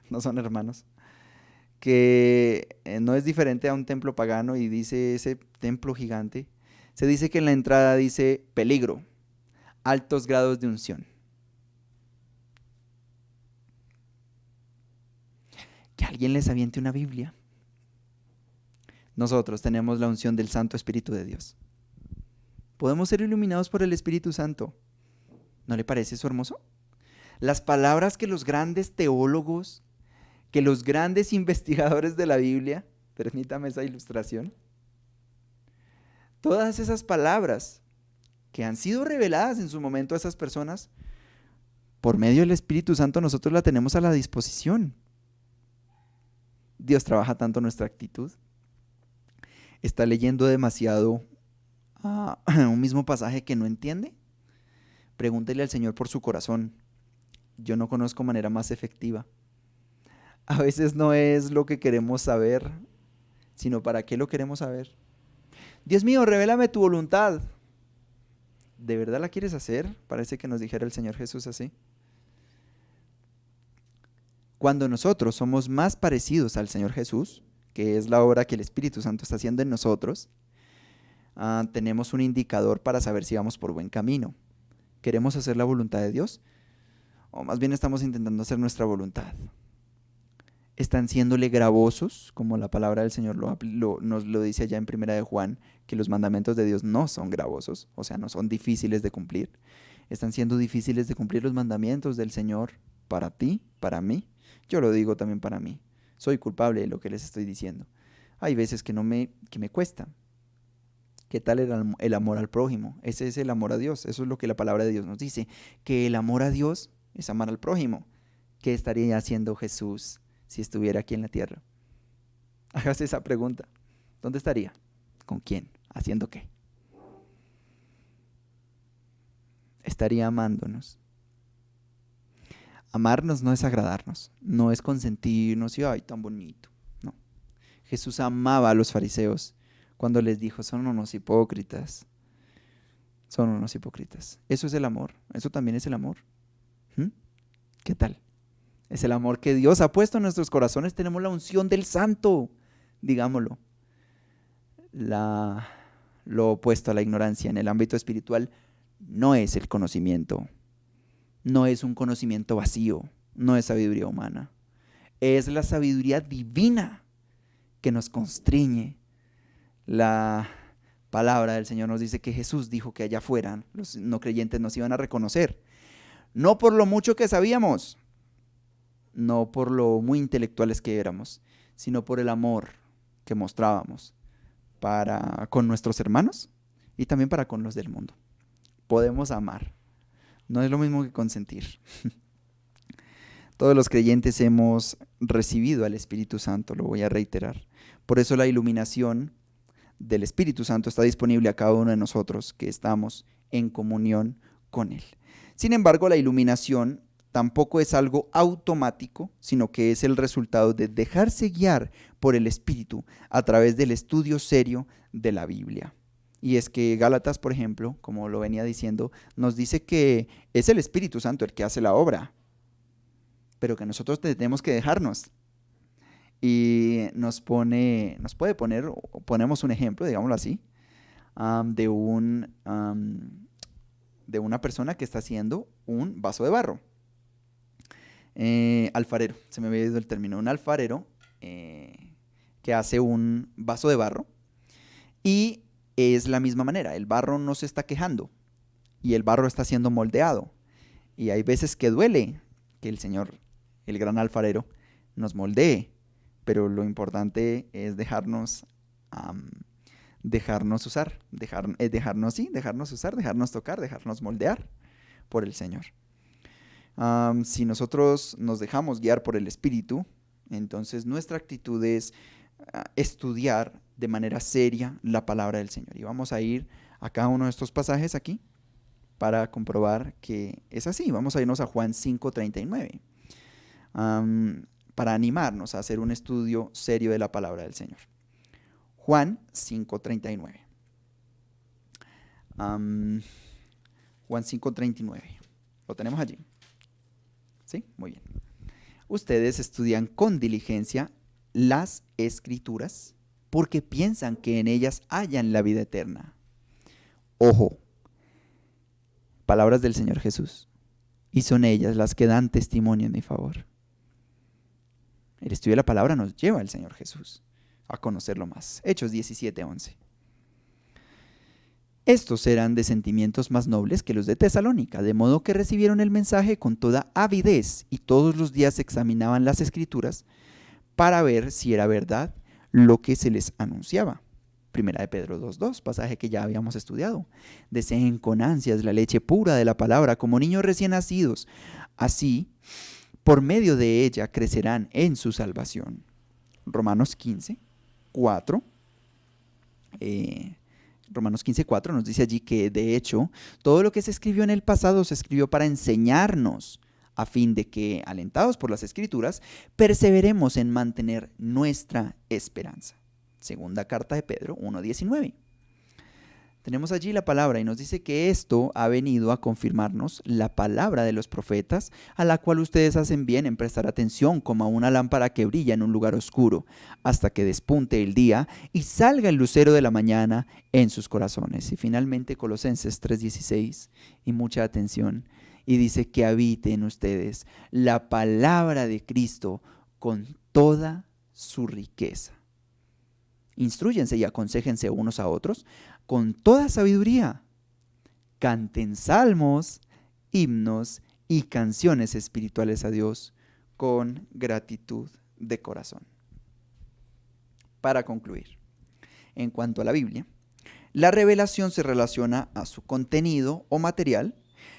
[SPEAKER 1] No son hermanos, que no es diferente a un templo pagano y dice ese templo gigante, se dice que en la entrada dice peligro, altos grados de unción. Que alguien les aviente una Biblia. Nosotros tenemos la unción del Santo Espíritu de Dios. Podemos ser iluminados por el Espíritu Santo. ¿No le parece eso hermoso? Las palabras que los grandes teólogos, que los grandes investigadores de la Biblia, permítame esa ilustración, todas esas palabras que han sido reveladas en su momento a esas personas, por medio del Espíritu Santo nosotros la tenemos a la disposición. Dios trabaja tanto nuestra actitud. ¿Está leyendo demasiado un mismo pasaje que no entiende? Pregúntele al Señor por su corazón. Yo no conozco manera más efectiva. A veces no es lo que queremos saber, sino para qué lo queremos saber. Dios mío, revélame tu voluntad. ¿De verdad la quieres hacer? Parece que nos dijera el Señor Jesús así. Cuando nosotros somos más parecidos al Señor Jesús, que es la obra que el Espíritu Santo está haciendo en nosotros, tenemos un indicador para saber si vamos por buen camino. ¿Queremos hacer la voluntad de Dios? O más bien estamos intentando hacer nuestra voluntad. Están siéndole gravosos, como la palabra del Señor nos lo dice allá en 1 Juan, que los mandamientos de Dios no son gravosos, o sea, no son difíciles de cumplir. Están siendo difíciles de cumplir los mandamientos del Señor para ti, para mí. Yo lo digo también para mí. Soy culpable de lo que les estoy diciendo. Hay veces que me cuesta. ¿Qué tal el amor al prójimo? Ese es el amor a Dios. Eso es lo que la palabra de Dios nos dice. Que el amor a Dios es amar al prójimo. ¿Qué estaría haciendo Jesús si estuviera aquí en la tierra? Hágase esa pregunta. ¿Dónde estaría? ¿Con quién? ¿Haciendo qué? Estaría amándonos. Amarnos no es agradarnos, no es consentirnos y ay, tan bonito. No. Jesús amaba a los fariseos cuando les dijo, son unos hipócritas. Son unos hipócritas. Eso es el amor. Eso también es el amor. ¿Mm? ¿Qué tal? Es el amor que Dios ha puesto en nuestros corazones. Tenemos la unción del Santo, digámoslo. Lo opuesto a la ignorancia en el ámbito espiritual no es el conocimiento. No es un conocimiento vacío. No es sabiduría humana. Es la sabiduría divina que nos constriñe. La palabra del Señor nos dice que Jesús dijo que allá afuera los no creyentes nos iban a reconocer. No por lo mucho que sabíamos, no por lo muy intelectuales que éramos, sino por el amor que mostrábamos para con nuestros hermanos y también para con los del mundo. Podemos amar. No es lo mismo que consentir. Todos los creyentes hemos recibido al Espíritu Santo, lo voy a reiterar. Por eso la iluminación del Espíritu Santo está disponible a cada uno de nosotros que estamos en comunión con Él. Sin embargo, la iluminación tampoco es algo automático, sino que es el resultado de dejarse guiar por el Espíritu a través del estudio serio de la Biblia. Y es que Gálatas, por ejemplo, como lo venía diciendo, nos dice que es el Espíritu Santo el que hace la obra, pero que nosotros tenemos que dejarnos. Y ponemos un ejemplo, digámoslo así, de una persona que está haciendo un vaso de barro. Alfarero, se me había ido el término, un alfarero que hace un vaso de barro y es la misma manera, el barro no se está quejando y el barro está siendo moldeado y hay veces que duele que el Señor, el gran alfarero, nos moldee, pero lo importante es dejarnos usar, dejarnos usar, dejarnos tocar, dejarnos moldear por el Señor. Si nosotros nos dejamos guiar por el Espíritu, entonces nuestra actitud es estudiar de manera seria la palabra del Señor. Y vamos a ir a cada uno de estos pasajes aquí para comprobar que es así. Vamos a irnos a Juan 5:39 para animarnos a hacer un estudio serio de la palabra del Señor. Juan 5:39. Juan 5:39. ¿Lo tenemos allí? ¿Sí? Muy bien. Ustedes estudian con diligencia las Escrituras porque piensan que en ellas hallan la vida eterna. Ojo, palabras del Señor Jesús, y son ellas las que dan testimonio en mi favor. El estudio de la palabra nos lleva al Señor Jesús a conocerlo más. Hechos 17:11. Estos eran de sentimientos más nobles que los de Tesalónica, de modo que recibieron el mensaje con toda avidez y todos los días examinaban las Escrituras para ver si era verdad lo que se les anunciaba. Primera de Pedro 2:2, pasaje que ya habíamos estudiado. Deseen con ansias la leche pura de la palabra como niños recién nacidos. Así, por medio de ella crecerán en su salvación. Romanos 15:4. Romanos 15:4 nos dice allí que, de hecho, todo lo que se escribió en el pasado se escribió para enseñarnos, a fin de que, alentados por las Escrituras, perseveremos en mantener nuestra esperanza. Segunda carta de Pedro 1:19. Tenemos allí la palabra y nos dice que esto ha venido a confirmarnos la palabra de los profetas, a la cual ustedes hacen bien en prestar atención como a una lámpara que brilla en un lugar oscuro, hasta que despunte el día y salga el lucero de la mañana en sus corazones. Y finalmente Colosenses 3:16, y mucha atención, y dice que habite en ustedes la palabra de Cristo con toda su riqueza. Instrúyense y aconséjense unos a otros con toda sabiduría. Canten salmos, himnos y canciones espirituales a Dios con gratitud de corazón. Para concluir, en cuanto a la Biblia, la revelación se relaciona a su contenido o material,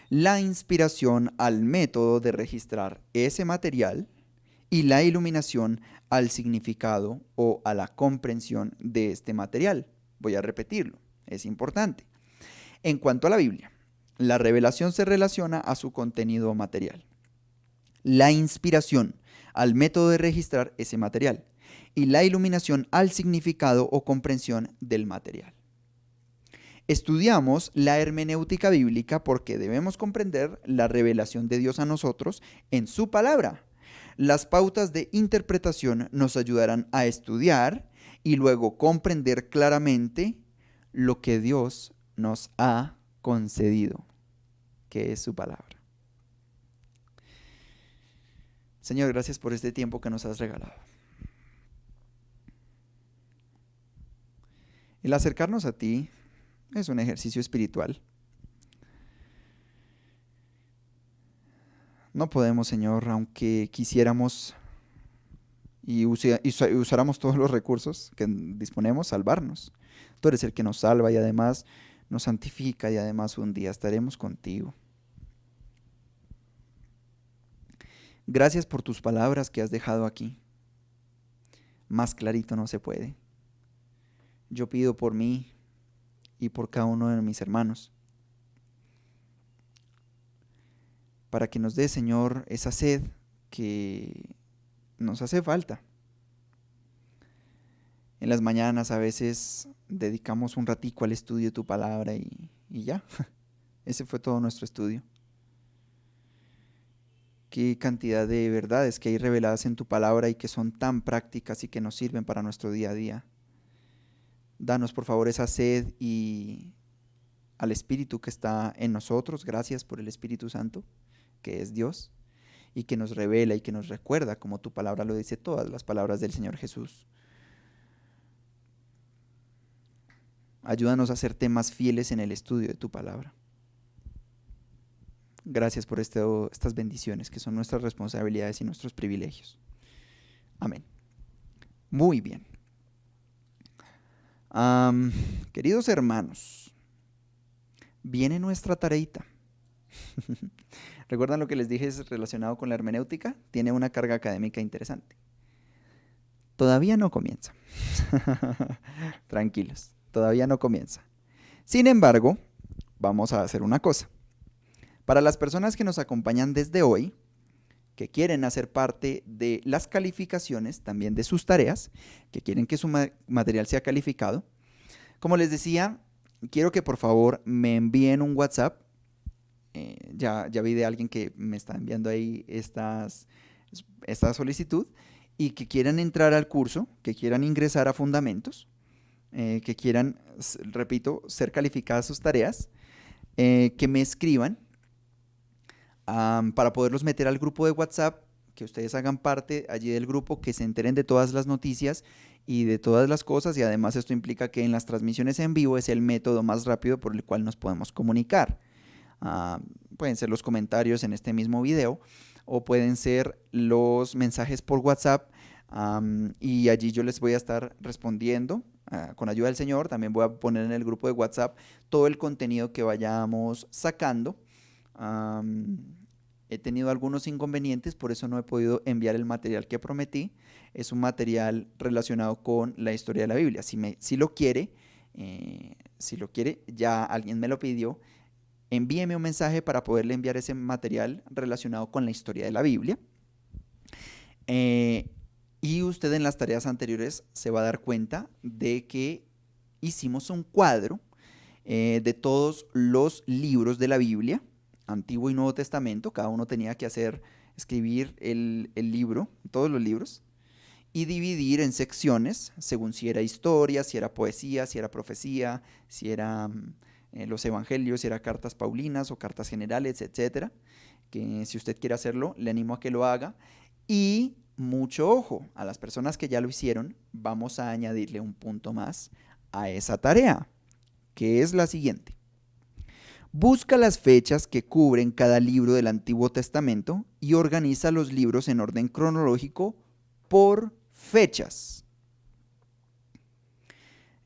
[SPEAKER 1] la inspiración al método de registrar ese material y la iluminación al significado o a la comprensión de este material. Voy a repetirlo, es importante. En cuanto a la Biblia, la revelación se relaciona a su contenido material, la inspiración al método de registrar ese material y la iluminación al significado o comprensión del material. Estudiamos la hermenéutica bíblica porque debemos comprender la revelación de Dios a nosotros en su palabra. Las pautas de interpretación nos ayudarán a estudiar y luego comprender claramente lo que Dios nos ha concedido, que es su palabra. Señor, gracias por este tiempo que nos has regalado. El acercarnos a ti es un ejercicio espiritual. No podemos, Señor, aunque quisiéramos y usáramos todos los recursos que disponemos, salvarnos. Tú eres el que nos salva y además nos santifica y además un día estaremos contigo. Gracias por tus palabras que has dejado aquí. Más clarito no se puede. Yo pido por mí y por cada uno de mis hermanos, para que nos dé, Señor, esa sed que nos hace falta. En las mañanas a veces dedicamos un ratico al estudio de tu palabra y ya, ese fue todo nuestro estudio. Qué cantidad de verdades que hay reveladas en tu palabra y que son tan prácticas y que nos sirven para nuestro día a día. Danos por favor esa sed y al Espíritu que está en nosotros. Gracias por el Espíritu Santo, que es Dios, y que nos revela y que nos recuerda, como tu palabra lo dice, todas las palabras del Señor Jesús. Ayúdanos a ser temas fieles en el estudio de tu palabra. Gracias por estas bendiciones que son nuestras responsabilidades y nuestros privilegios. Amén. Muy bien. Queridos hermanos, viene nuestra tareita. ¿Recuerdan lo que les dije es relacionado con la hermenéutica? Tiene una carga académica interesante. Todavía no comienza. Tranquilos, todavía no comienza. Sin embargo, vamos a hacer una cosa. Para las personas que nos acompañan desde hoy, que quieren hacer parte de las calificaciones, también de sus tareas, que quieren que su material sea calificado, como les decía, quiero que por favor me envíen un WhatsApp. Ya vi de alguien que me está enviando ahí esta solicitud y que quieran entrar al curso, que quieran ingresar a Fundamentos, que quieran, repito, ser calificadas sus tareas, que me escriban para poderlos meter al grupo de WhatsApp, que ustedes hagan parte allí del grupo, que se enteren de todas las noticias y de todas las cosas, y además esto implica que en las transmisiones en vivo es el método más rápido por el cual nos podemos comunicar. Pueden ser los comentarios en este mismo video o pueden ser los mensajes por WhatsApp, y allí yo les voy a estar respondiendo con ayuda del Señor. También voy a poner en el grupo de WhatsApp todo el contenido que vayamos sacando. He tenido algunos inconvenientes, por eso no he podido enviar el material que prometí. Es un material relacionado con la historia de la Biblia. Si lo quiere, ya alguien me lo pidió, envíeme un mensaje para poderle enviar ese material relacionado con la historia de la Biblia. Y usted en las tareas anteriores se va a dar cuenta de que hicimos un cuadro de todos los libros de la Biblia, Antiguo y Nuevo Testamento. Cada uno tenía que escribir el libro, todos los libros, y dividir en secciones, según si era historia, si era poesía, si era profecía, si era los evangelios, si era cartas paulinas o cartas generales, etcétera. Que si usted quiere hacerlo, le animo a que lo haga. Y mucho ojo, a las personas que ya lo hicieron, vamos a añadirle un punto más a esa tarea, que es la siguiente. Busca las fechas que cubren cada libro del Antiguo Testamento y organiza los libros en orden cronológico por fechas.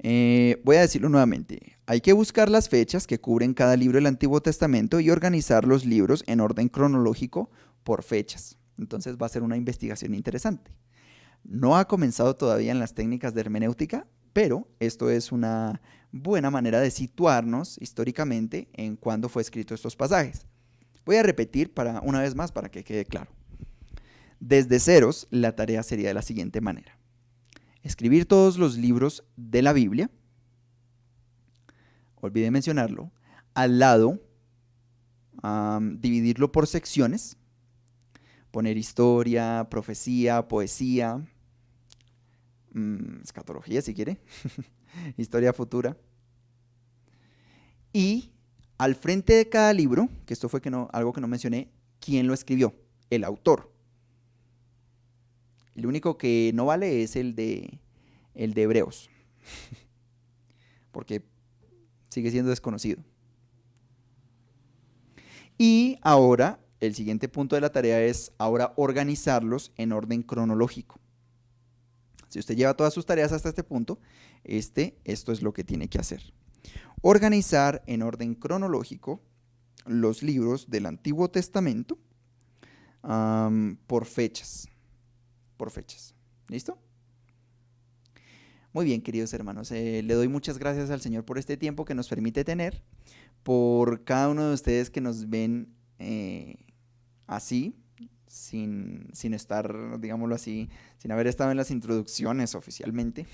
[SPEAKER 1] Voy a decirlo nuevamente. Hay que buscar las fechas que cubren cada libro del Antiguo Testamento y organizar los libros en orden cronológico por fechas. Entonces va a ser una investigación interesante. No ha comenzado todavía en las técnicas de hermenéutica, pero esto es una buena manera de situarnos históricamente en cuándo fue escrito estos pasajes. Voy a repetir una vez más para que quede claro. Desde ceros, la tarea sería de la siguiente manera. Escribir todos los libros de la Biblia, olvidé mencionarlo, al lado, dividirlo por secciones, poner historia, profecía, poesía, escatología si quiere, historia futura. Y al frente de cada libro, que esto fue algo que no mencioné, ¿quién lo escribió? El autor. El único que no vale es el de Hebreos, porque sigue siendo desconocido. Y ahora, el siguiente punto de la tarea es ahora organizarlos en orden cronológico. Si usted lleva todas sus tareas hasta este punto, esto es lo que tiene que hacer. Organizar en orden cronológico los libros del Antiguo Testamento por fechas. ¿Listo? Muy bien, queridos hermanos. Le doy muchas gracias al Señor por este tiempo que nos permite tener, por cada uno de ustedes que nos ven así, sin estar, digámoslo así, sin haber estado en las introducciones oficialmente.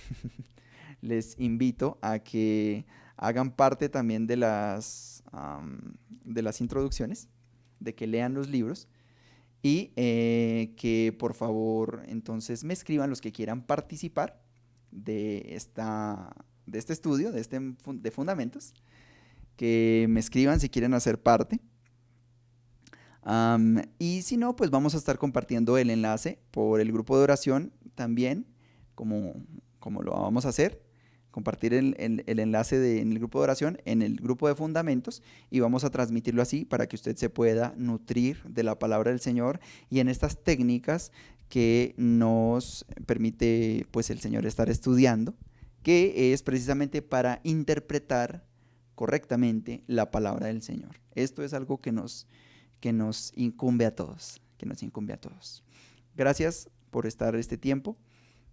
[SPEAKER 1] Les invito a que hagan parte también de las introducciones, de que lean los libros y que por favor entonces me escriban los que quieran participar de este estudio, de fundamentos, que me escriban si quieren hacer parte. Y si no, pues vamos a estar compartiendo el enlace por el grupo de oración también, como lo vamos a hacer, compartir el enlace en el grupo de oración, en el grupo de fundamentos, y vamos a transmitirlo así para que usted se pueda nutrir de la palabra del Señor y en estas técnicas que nos permite pues el Señor estar estudiando, que es precisamente para interpretar correctamente la palabra del Señor. Esto es algo que nos incumbe a todos, Gracias por estar este tiempo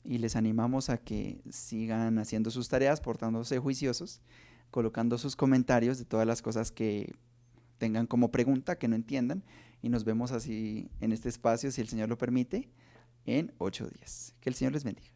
[SPEAKER 1] y les animamos a que sigan haciendo sus tareas, portándose juiciosos, colocando sus comentarios de todas las cosas que tengan como pregunta, que no entiendan, y nos vemos así en este espacio, si el Señor lo permite, en 8 días. Que el Señor les bendiga.